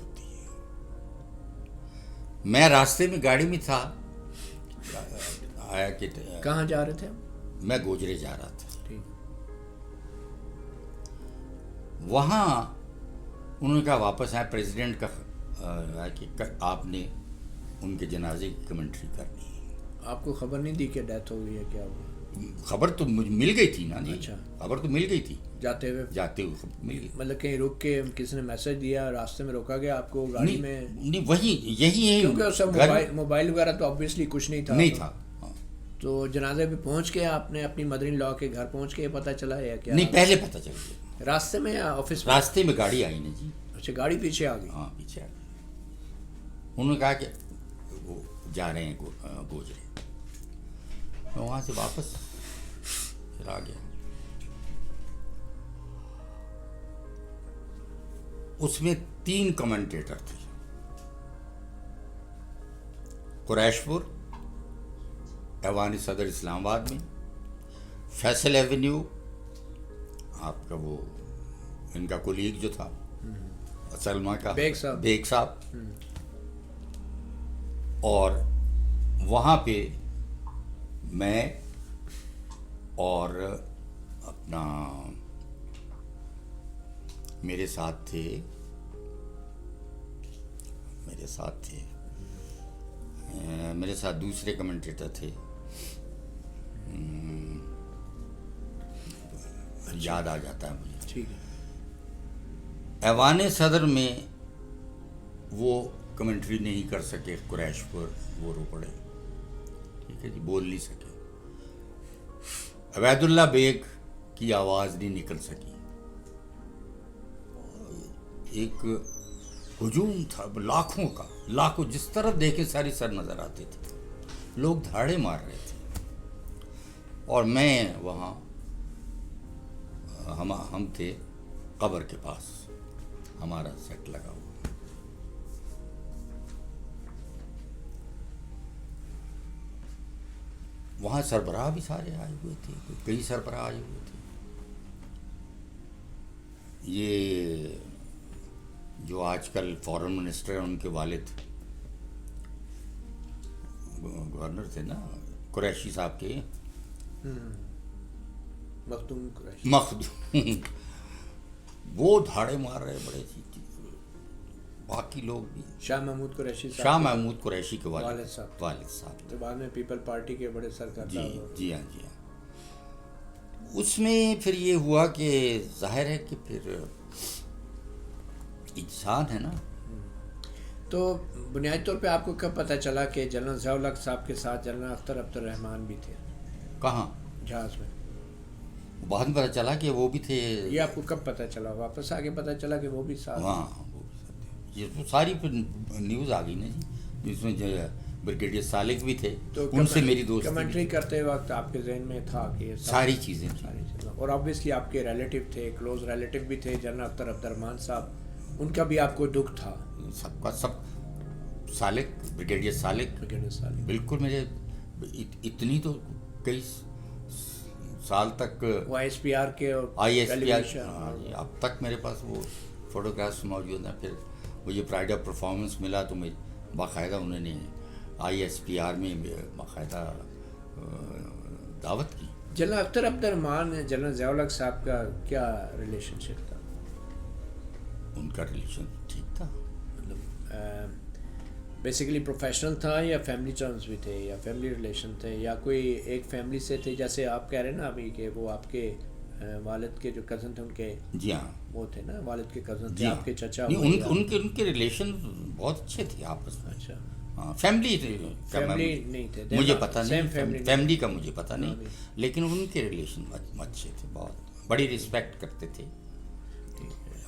[SPEAKER 1] میں راستے میں گاڑی میں تھا, آیا کہ
[SPEAKER 2] کہاں جا رہے تھے؟
[SPEAKER 1] میں گوجرے جا رہا تھا.
[SPEAKER 2] ٹھیک.
[SPEAKER 1] وہاں انہوں نے کہا واپس آئے, پریزیڈنٹ کا کہ آپ نے ان کے جنازے کی کمنٹری کرنی ہے.
[SPEAKER 2] آپ کو خبر نہیں دی کہ ڈیتھ ہو گئی ہے؟ کیا ہوا؟
[SPEAKER 1] خبر تو مجھے مل گئی تھی نا.
[SPEAKER 2] اچھا,
[SPEAKER 1] خبر تو مل گئی تھی
[SPEAKER 2] جاتے ہوئے
[SPEAKER 1] خبر مل گئی.
[SPEAKER 2] مطلب کہیں رک کے کسی نے میسج دیا, راستے میں روکا گیا آپ کو گاڑی میں؟
[SPEAKER 1] نہیں, وہی یہی ہے,
[SPEAKER 2] کیونکہ اس وقت موبائل وغیرہ تو آبویسلی کچھ نہیں تھا. تو جنازے پہ پہنچ کے آپ نے اپنی مدر ان لا کے گھر پہنچ کے پتہ چلا یا کیا؟
[SPEAKER 1] نہیں, پہلے پتہ چل گیا
[SPEAKER 2] راستے میں یا آفس میں؟
[SPEAKER 1] راستے میں گاڑی آئی نا جی.
[SPEAKER 2] اچھا, گاڑی پیچھے آ گئی؟
[SPEAKER 1] ہاں, پیچھے آ گئی. انہوں نے کہا کہ وہ جا رہے ہیں گوجرے. میں وہاں سے واپس پھر آ گیا. اس میں 3 کمنٹیٹر تھے, قریش پور, ایوان صدر اسلام آباد میں, فیصل ایونیو آپ کا وہ ان کا کولیگ جو تھا سلمہ کا, بیگ صاحب, اور وہاں پہ میں اور اپنا میرے ساتھ تھے میرے ساتھ دوسرے کمنٹیٹر تھے، یاد آ جاتا ہے مجھے.
[SPEAKER 2] ٹھیک ہے.
[SPEAKER 1] ایوان صدر میں وہ کمنٹری نہیں کر سکے، قریش پر وہ رو پڑے. ٹھیک ہے جی، بول نہیں سکے. عبید اللہ بیگ کی آواز نہیں نکل سکی. ایک ہجوم تھا لاکھوں کا، لاکھوں جس طرف دیکھے ساری سر نظر آتے تھے، لوگ دھاڑے مار رہے تھے. اور میں وہاں ہم تھے قبر کے پاس، ہمارا سیٹ لگا ہوا. وہاں سربراہ بھی سارے آئے ہوئے تھے، کئی سربراہ آئے ہوئے تھے. یہ جو آج کل فارن منسٹر ہیں ان کے والد گورنر تھے نا قریشی صاحب کے،
[SPEAKER 2] مخدوم قریشی،
[SPEAKER 1] وہ دھاڑے مار رہے بڑے تھے. باقی لوگ بھی،
[SPEAKER 2] شاہ محمود قریشی صاحب،
[SPEAKER 1] شاہ محمود قریشی کے والد
[SPEAKER 2] صاحب
[SPEAKER 1] تھے.
[SPEAKER 2] بعد میں پیپل پارٹی کے بڑے سرکردہ.
[SPEAKER 1] جی ہاں. اس میں پھر یہ ہوا کہ ظاہر ہے کہ پھر انسان ہے نا.
[SPEAKER 2] تو بنیادی طور پہ آپ کو کب پتہ چلا کہ جنرل ضیاء الحق صاحب کے ساتھ جنرل اختر عبد الرحمن بھی تھے
[SPEAKER 1] کہاں
[SPEAKER 2] جہاز میں؟
[SPEAKER 1] بعد میں پتہ چلا کہ وہ بھی تھے.
[SPEAKER 2] یہ آپ کو کب پتہ چلا؟ واپس آگے پتہ چلا کہ وہ بھی ساتھ؟
[SPEAKER 1] ہاں وہ بھی ساتھ تھے. یہ تو ساری پھر نیوز آ گئی نا جی، جس میں بریگیڈیئر سالک بھی تھے،
[SPEAKER 2] تو
[SPEAKER 1] ان سے میری دوستی.
[SPEAKER 2] کمنٹری کرتے وقت آپ کے ذہن میں تھا کہ
[SPEAKER 1] ساری چیزیں
[SPEAKER 2] اور آبویسلی آپ کے ریلیٹیو تھے، کلوز ریلیٹیو بھی تھے جنرل اختر عبد الرحمن صاحب، ان کا بھی آپ کو دکھ تھا؟
[SPEAKER 1] سب کا سب. سالک، بریگیڈیئر سالک بالکل میرے اتنی تو کئی سال تک
[SPEAKER 2] وہ ISPR کے
[SPEAKER 1] ISPR اب تک میرے پاس وہ فوٹوگرافس موجود ہیں. پھر مجھے پرائڈ آف پرفارمنس ملا تو میں باقاعدہ انہوں نے ISPR میں باقاعدہ دعوت کی.
[SPEAKER 2] جنرل اختر عبد الرحمن جنرل ضیاء الحق صاحب کا کیا ریلیشن شپ تھا؟
[SPEAKER 1] ان کا ریلیشن ٹھیک تھا،
[SPEAKER 2] مطلب بیسیکلی پروفیشنل تھا یا فیملی ٹرمز بھی تھے یا فیملی ریلیشن تھے یا کوئی ایک فیملی سے تھے؟ جیسے آپ کہہ رہے ہیں نا ابھی کہ وہ آپ کے والد کے جو کزن تھے ان کے،
[SPEAKER 1] جی ہاں
[SPEAKER 2] وہ تھے نا والد کے کزن تھے،
[SPEAKER 1] جی
[SPEAKER 2] آپ کے چچا.
[SPEAKER 1] ان کے ریلیشن بہت اچھے تھے آپس میں.
[SPEAKER 2] اچھا،
[SPEAKER 1] ہاں فیملی
[SPEAKER 2] نہیں تھے
[SPEAKER 1] مجھے پتہ نہیں، فیملی کا مجھے پتہ نہیں،
[SPEAKER 2] نہیں.
[SPEAKER 1] لیکن ان کے ریلیشن اچھے تھے، بہت بڑی رسپیکٹ کرتے تھے.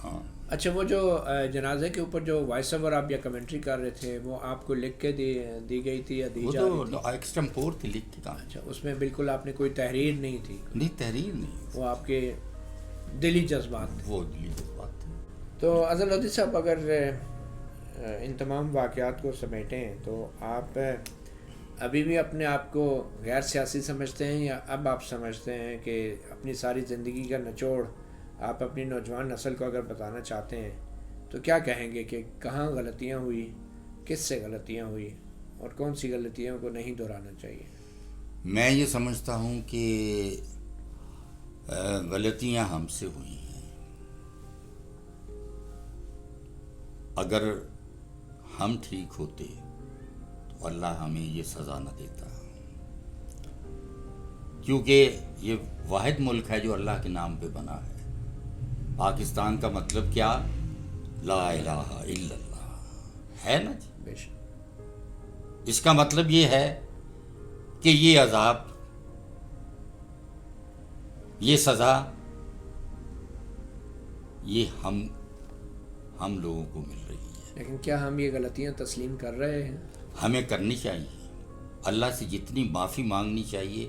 [SPEAKER 1] ہاں.
[SPEAKER 2] اچھا، وہ جو جنازے کے اوپر جو وائس اوور آپ یا کمنٹری کر رہے تھے وہ آپ کو لکھ کے دی گئی تھی یا دی جا رہی تھی؟
[SPEAKER 1] وہ ایکسٹمپور تھی، لکھ کے کہا.
[SPEAKER 2] اچھا، اس میں بالکل آپ نے کوئی تحریر نہیں تھی؟
[SPEAKER 1] نہیں تحریر نہیں،
[SPEAKER 2] وہ آپ کے دلی جذبات تھے.
[SPEAKER 1] وہ دلی جذبات تھے.
[SPEAKER 2] تو اظہر لودھی صاحب، اگر ان تمام واقعات کو سمیٹیں تو آپ ابھی بھی اپنے آپ کو غیر سیاسی سمجھتے ہیں یا اب آپ سمجھتے ہیں کہ اپنی ساری زندگی کا نچوڑ آپ اپنی نوجوان نسل کو اگر بتانا چاہتے ہیں تو کیا کہیں گے کہ کہاں غلطیاں ہوئی، کس سے غلطیاں ہوئی اور کون سی غلطیوں کو نہیں دہرانا چاہیے؟
[SPEAKER 1] میں یہ سمجھتا ہوں کہ غلطیاں ہم سے ہوئی ہیں. اگر ہم ٹھیک ہوتے تو اللہ ہمیں یہ سزا نہ دیتا، کیونکہ یہ واحد ملک ہے جو اللہ کے نام پہ بنا ہے. پاکستان کا مطلب کیا؟ لا الہ الا اللہ ہے نا جی.
[SPEAKER 2] بے شک.
[SPEAKER 1] اس کا مطلب یہ ہے کہ یہ عذاب، یہ سزا، یہ ہم لوگوں کو مل رہی ہے.
[SPEAKER 2] لیکن کیا ہم یہ غلطیاں تسلیم کر رہے ہیں؟
[SPEAKER 1] ہمیں کرنی چاہیے. اللہ سے جتنی معافی مانگنی چاہیے،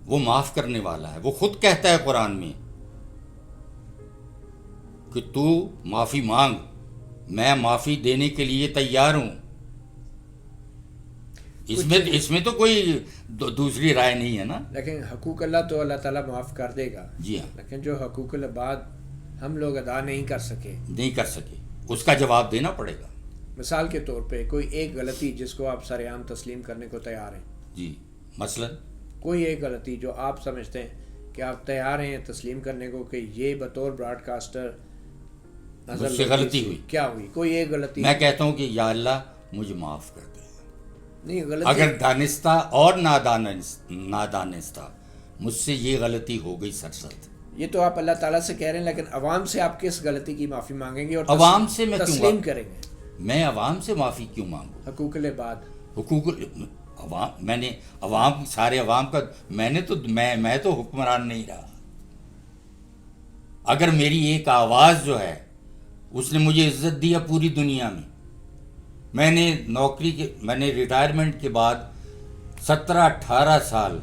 [SPEAKER 1] وہ معاف کرنے والا ہے. وہ خود کہتا ہے قرآن میں کہ تو معافی مانگ، میں معافی دینے کے لیے تیار ہوں. اس میں تو کوئی دوسری رائے نہیں ہے نا.
[SPEAKER 2] لیکن حقوق اللہ تو اللہ تعالیٰ معاف کر دے گا.
[SPEAKER 1] جی ہاں.
[SPEAKER 2] لیکن جو حقوق العباد ہم لوگ ادا نہیں کر سکے،
[SPEAKER 1] اس کا جواب دینا پڑے گا.
[SPEAKER 2] مثال کے طور پہ کوئی ایک غلطی جس کو آپ سر عام تسلیم کرنے کو تیار ہیں،
[SPEAKER 1] جی مثلا
[SPEAKER 2] کوئی ایک غلطی جو آپ سمجھتے ہیں کہ آپ تیار ہیں تسلیم کرنے کو کہ یہ بطور براڈ کاسٹر
[SPEAKER 1] مجھ سے غلطی ہوئی،
[SPEAKER 2] کیا ہوئی، کوئی ایک غلطی؟
[SPEAKER 1] میں کہتا ہوں کہ یا اللہ مجھے معاف کر دے،
[SPEAKER 2] نہیں غلطی
[SPEAKER 1] اگر دانستہ اور نادانستہ مجھ سے یہ غلطی ہو گئی سرزد،
[SPEAKER 2] یہ تو آپ اللہ تعالیٰ سے کہہ رہے ہیں، لیکن عوام سے آپ کس غلطی کی معافی مانگیں گے اور
[SPEAKER 1] عوام سے میں
[SPEAKER 2] تسلیم کریں گے؟
[SPEAKER 1] میں عوام سے معافی کیوں مانگوں؟
[SPEAKER 2] حقوق العباد،
[SPEAKER 1] حقوق عوام، میں نے عوام، سارے عوام کا، میں تو حکمران نہیں رہا. اگر میری ایک آواز جو ہے اس نے مجھے عزت دیا پوری دنیا میں، میں نے ریٹائرمنٹ کے بعد 17-18 سال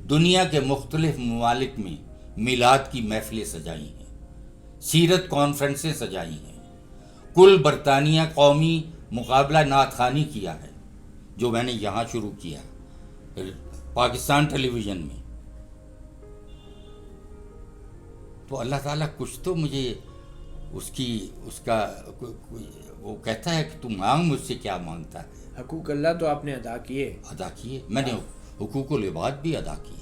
[SPEAKER 1] دنیا کے مختلف ممالک میں میلاد کی محفلیں سجائی ہیں، سیرت کانفرنسیں سجائی ہیں، کل برطانیہ قومی مقابلہ نعت خوانی کیا ہے جو میں نے یہاں شروع کیا پاکستان ٹیلی ویژن میں. تو اللہ تعالیٰ کچھ تو مجھے اس کا وہ کہتا ہے کہ تم مانگ مجھ سے، کیا مانگتا ہے؟
[SPEAKER 2] حقوق اللہ تو آپ نے ادا کیے،
[SPEAKER 1] میں نے حقوق العباد بھی ادا کیے.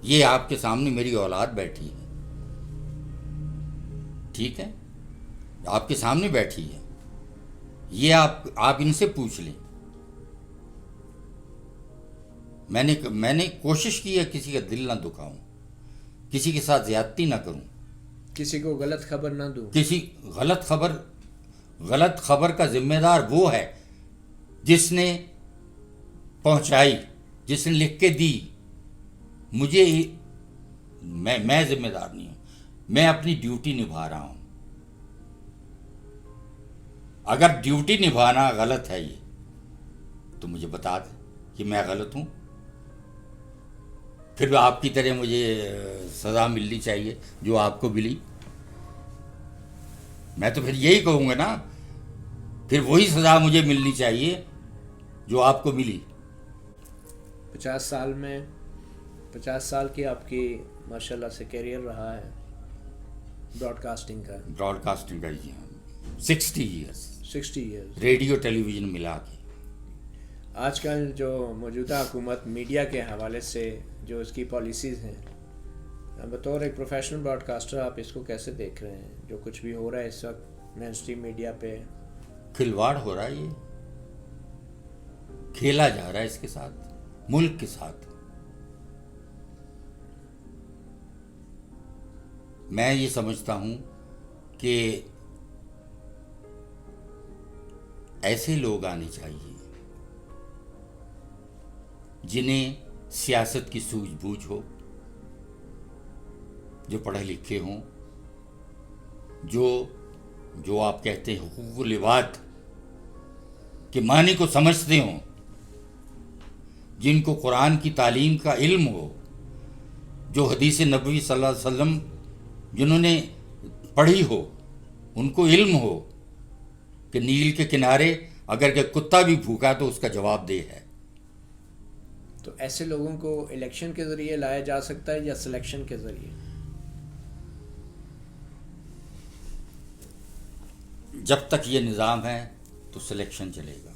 [SPEAKER 1] یہ آپ کے سامنے میری اولاد بیٹھی ہے، ٹھیک ہے، آپ کے سامنے بیٹھی ہے، یہ آپ ان سے پوچھ لیں. میں نے کوشش کی ہے کسی کا دل نہ دکھاؤں، کسی کے ساتھ زیادتی نہ کروں،
[SPEAKER 2] کسی کو غلط خبر نہ دوں.
[SPEAKER 1] کسی غلط خبر کا ذمہ دار وہ ہے جس نے پہنچائی، جس نے لکھ کے دی. مجھے میں ذمہ دار نہیں ہوں، میں اپنی ڈیوٹی نبھا رہا ہوں. اگر ڈیوٹی نبھانا غلط ہے یہ تو مجھے بتا دیں کہ میں غلط ہوں، پھر آپ کی طرح مجھے سزا ملنی چاہیے جو آپ کو ملی. میں تو پھر یہی کہوں گا نا، پھر وہی سزا مجھے ملنی چاہیے جو آپ کو ملی.
[SPEAKER 2] 50 سال کی آپ کی ماشاءاللہ سے کیریئر رہا ہے براڈ کاسٹنگ کا
[SPEAKER 1] جی ہاں، 60
[SPEAKER 2] ایئرز
[SPEAKER 1] ریڈیو ٹیلی ویژن ملا کے.
[SPEAKER 2] آج کل جو موجودہ حکومت میڈیا کے حوالے سے جو اس کی پالیسیز ہیں، بطور ایک پروفیشنل براڈ کاسٹر آپ اس کو کیسے دیکھ رہے ہیں؟ جو کچھ بھی ہو رہا ہے اس وقت مین اسٹریم میڈیا پہ
[SPEAKER 1] کھلواڑ ہو رہا ہے، یہ کھیلا جا رہا ہے اس کے ساتھ، ملک کے ساتھ. میں یہ سمجھتا ہوں کہ ایسے لوگ آنے چاہیے جنہیں سیاست کی سوجھ بوجھ ہو، جو پڑھے لکھے ہوں، جو آپ کہتے ہیں حقوق العباد کے معنی کو سمجھتے ہوں، جن کو قرآن کی تعلیم کا علم ہو، جو حدیث نبوی صلی اللہ علیہ وسلم جنہوں نے پڑھی ہو، ان کو علم ہو کہ نیل کے کنارے اگر کہ کتا بھی بھوکا تو اس کا جواب دے ہے.
[SPEAKER 2] تو ایسے لوگوں کو الیکشن کے ذریعے لایا جا سکتا ہے یا سلیکشن کے ذریعے؟
[SPEAKER 1] جب تک یہ نظام ہے تو سلیکشن چلے گا.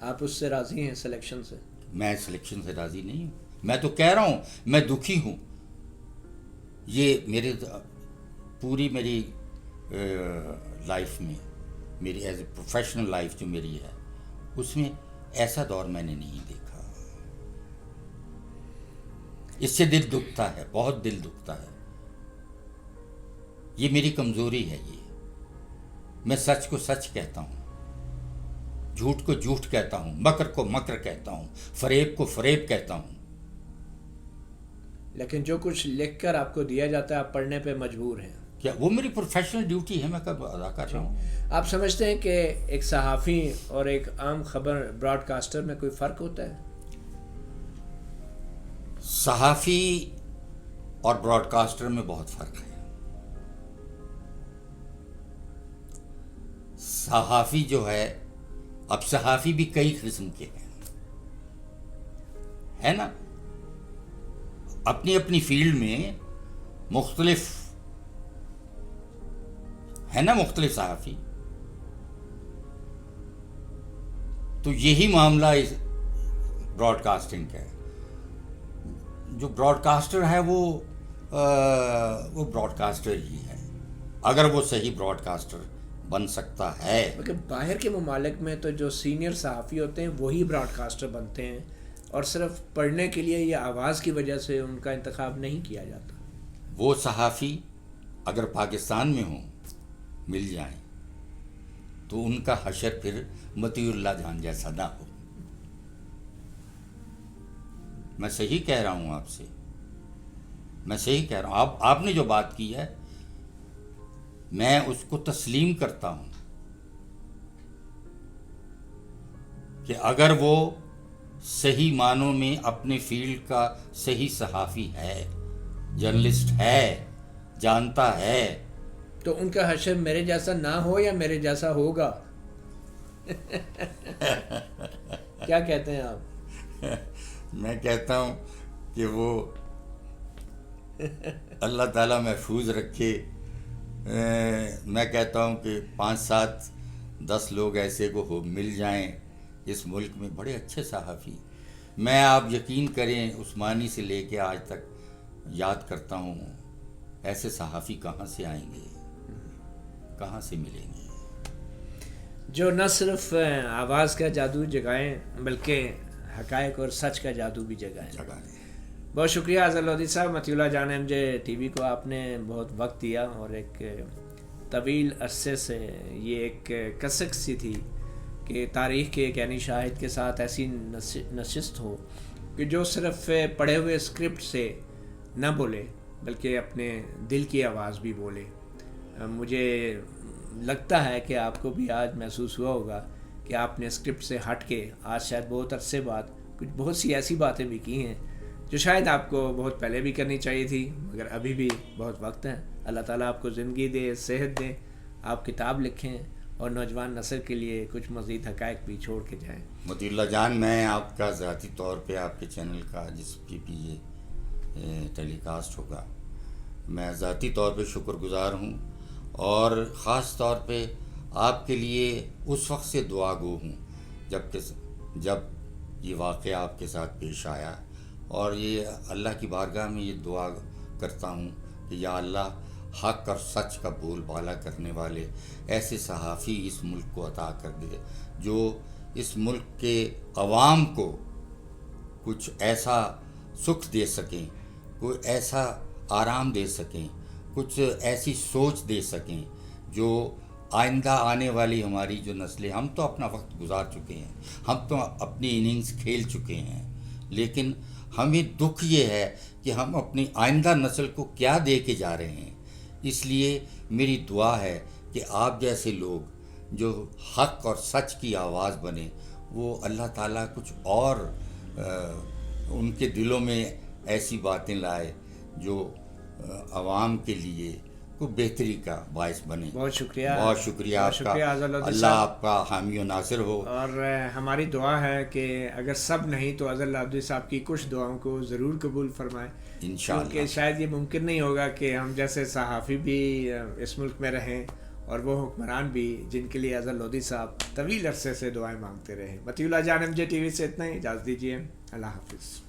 [SPEAKER 2] آپ اس سے راضی ہیں سلیکشن سے؟ میں
[SPEAKER 1] سلیکشن سے راضی نہیں ہوں. میں تو کہہ رہا ہوں میں دکھی ہوں. یہ پوری میری لائف میں، میری ایز اے پروفیشنل لائف جو میری ہے، اس میں ایسا دور میں نے نہیں دیکھا. اس سے دل دکھتا ہے، بہت دل دکھتا ہے. یہ میری کمزوری ہے. میں سچ کو سچ کہتا ہوں، جھوٹ کو جھوٹ کہتا ہوں، مکر کو مکر کہتا ہوں، فریب کو فریب کہتا ہوں.
[SPEAKER 2] لیکن جو کچھ لکھ کر آپ کو دیا جاتا ہے آپ پڑھنے پہ مجبور ہیں.
[SPEAKER 1] کیا وہ میری پروفیشنل ڈیوٹی ہے، میں کب ادا کر رہا ہوں.
[SPEAKER 2] آپ سمجھتے ہیں کہ ایک صحافی اور ایک عام خبر براڈ کاسٹر میں کوئی فرق ہوتا ہے؟
[SPEAKER 1] صحافی اور براڈ کاسٹر میں بہت فرق ہے. صحافی جو ہے، اب صحافی بھی کئی قسم کے ہیں، ہے نا، اپنی اپنی فیلڈ میں مختلف ہے نا مختلف صحافی. تو یہی معاملہ اس براڈ کاسٹنگ کا ہے. جو براڈ کاسٹر ہے وہ براڈ کاسٹر ہی ہے اگر وہ صحیح براڈ کاسٹر بن سکتا ہے.
[SPEAKER 2] مگر باہر کے ممالک میں تو جو سینئر صحافی ہوتے ہیں وہی براڈ کاسٹر بنتے ہیں اور صرف پڑھنے کے لیے یا آواز کی وجہ سے ان کا انتخاب نہیں کیا جاتا.
[SPEAKER 1] وہ صحافی اگر پاکستان میں ہوں مل جائیں تو ان کا حشر پھر مطیع اللہ جان جیسا نہ ہو. میں صحیح کہہ رہا ہوں آپ سے, میں صحیح کہہ رہا ہوں. آپ نے جو بات کی ہے میں اس کو تسلیم کرتا ہوں کہ اگر وہ صحیح معنوں میں اپنے فیلڈ کا صحیح صحافی ہے, جرنلسٹ ہے, جانتا ہے,
[SPEAKER 2] تو ان کا حشر میرے جیسا نہ ہو یا میرے جیسا ہوگا. کیا کہتے ہیں آپ؟
[SPEAKER 1] میں کہتا ہوں کہ وہ اللہ تعالیٰ محفوظ رکھے. میں کہتا ہوں کہ 5 7 10 لوگ ایسے کو مل جائیں اس ملک میں, بڑے اچھے صحافی. میں آپ یقین کریں عثمانی سے لے کے آج تک یاد کرتا ہوں, ایسے صحافی کہاں سے آئیں گے, کہاں سے ملیں گے,
[SPEAKER 2] جو نہ صرف آواز کا جادو جگائیں بلکہ حقائق اور سچ کا جادو بھی جگائیں. بہت شکریہ اظہر لودھی صاحب. مطیع اللہ جان ایم جے ٹی وی کو آپ نے بہت وقت دیا اور ایک طویل عرصے سے یہ ایک کسک سی تھی کہ تاریخ کے ایک یعنی شاہد کے ساتھ ایسی نشست ہو کہ جو صرف پڑھے ہوئے اسکرپٹ سے نہ بولے بلکہ اپنے دل کی آواز بھی بولے. مجھے لگتا ہے کہ آپ کو بھی آج محسوس ہوا ہوگا کہ آپ نے اسکرپٹ سے ہٹ کے آج شاید بہت عرصے بعد کچھ بہت سی ایسی باتیں بھی کی ہیں جو شاید آپ کو بہت پہلے بھی کرنی چاہیے تھی, مگر ابھی بھی بہت وقت ہے. اللہ تعالیٰ آپ کو زندگی دے, صحت دے, آپ کتاب لکھیں اور نوجوان نسل کے لیے کچھ مزید حقائق بھی چھوڑ کے جائیں.
[SPEAKER 1] مطیع اللہ جان, میں آپ کا ذاتی طور پہ آپ کے چینل کا جس پہ بھی یہ ٹیلی کاسٹ ہوگا میں ذاتی طور پہ شکر گزار ہوں اور خاص طور پہ آپ کے لیے اس وقت سے دعا گو ہوں جب یہ واقعہ آپ کے ساتھ پیش آیا, اور یہ اللہ کی بارگاہ میں یہ دعا کرتا ہوں کہ یا اللہ حق اور سچ کا بول بالا کرنے والے ایسے صحافی اس ملک کو عطا کر دے جو اس ملک کے عوام کو کچھ ایسا سکھ دے سکیں, کوئی ایسا آرام دے سکیں, کچھ ایسی سوچ دے سکیں جو آئندہ آنے والی ہماری جو نسلیں, ہم تو اپنا وقت گزار چکے ہیں, ہم تو اپنی اننگز کھیل چکے ہیں, لیکن ہمیں دکھ یہ ہے کہ ہم اپنی آئندہ نسل کو کیا دے کے جا رہے ہیں. اس لیے میری دعا ہے کہ آپ جیسے لوگ جو حق اور سچ کی آواز بنے, وہ اللہ تعالیٰ کچھ اور ان کے دلوں میں ایسی باتیں لائے جو عوام کے لیے کو بہتری کا باعث بنے.
[SPEAKER 2] بہت شکریہ,
[SPEAKER 1] بہت شکریہ آپ کا. اللہ آپ کا حامی و ناصر ہو.
[SPEAKER 2] اور ہماری دعا ہے کہ اگر سب نہیں تو اظہر لودھی صاحب کی کچھ دعاؤں کو ضرور قبول فرمائے,
[SPEAKER 1] انشاءاللہ.
[SPEAKER 2] کیونکہ شاید یہ ممکن نہیں ہوگا کہ ہم جیسے صحافی بھی اس ملک میں رہیں اور وہ حکمران بھی جن کے لیے اظہر لودھی صاحب طویل عرصے سے دعائیں مانگتے رہے. مطیع اللہ جان ایم جے ٹی وی سے اتنا ہی, اجازت دیجیے. اللہ حافظ.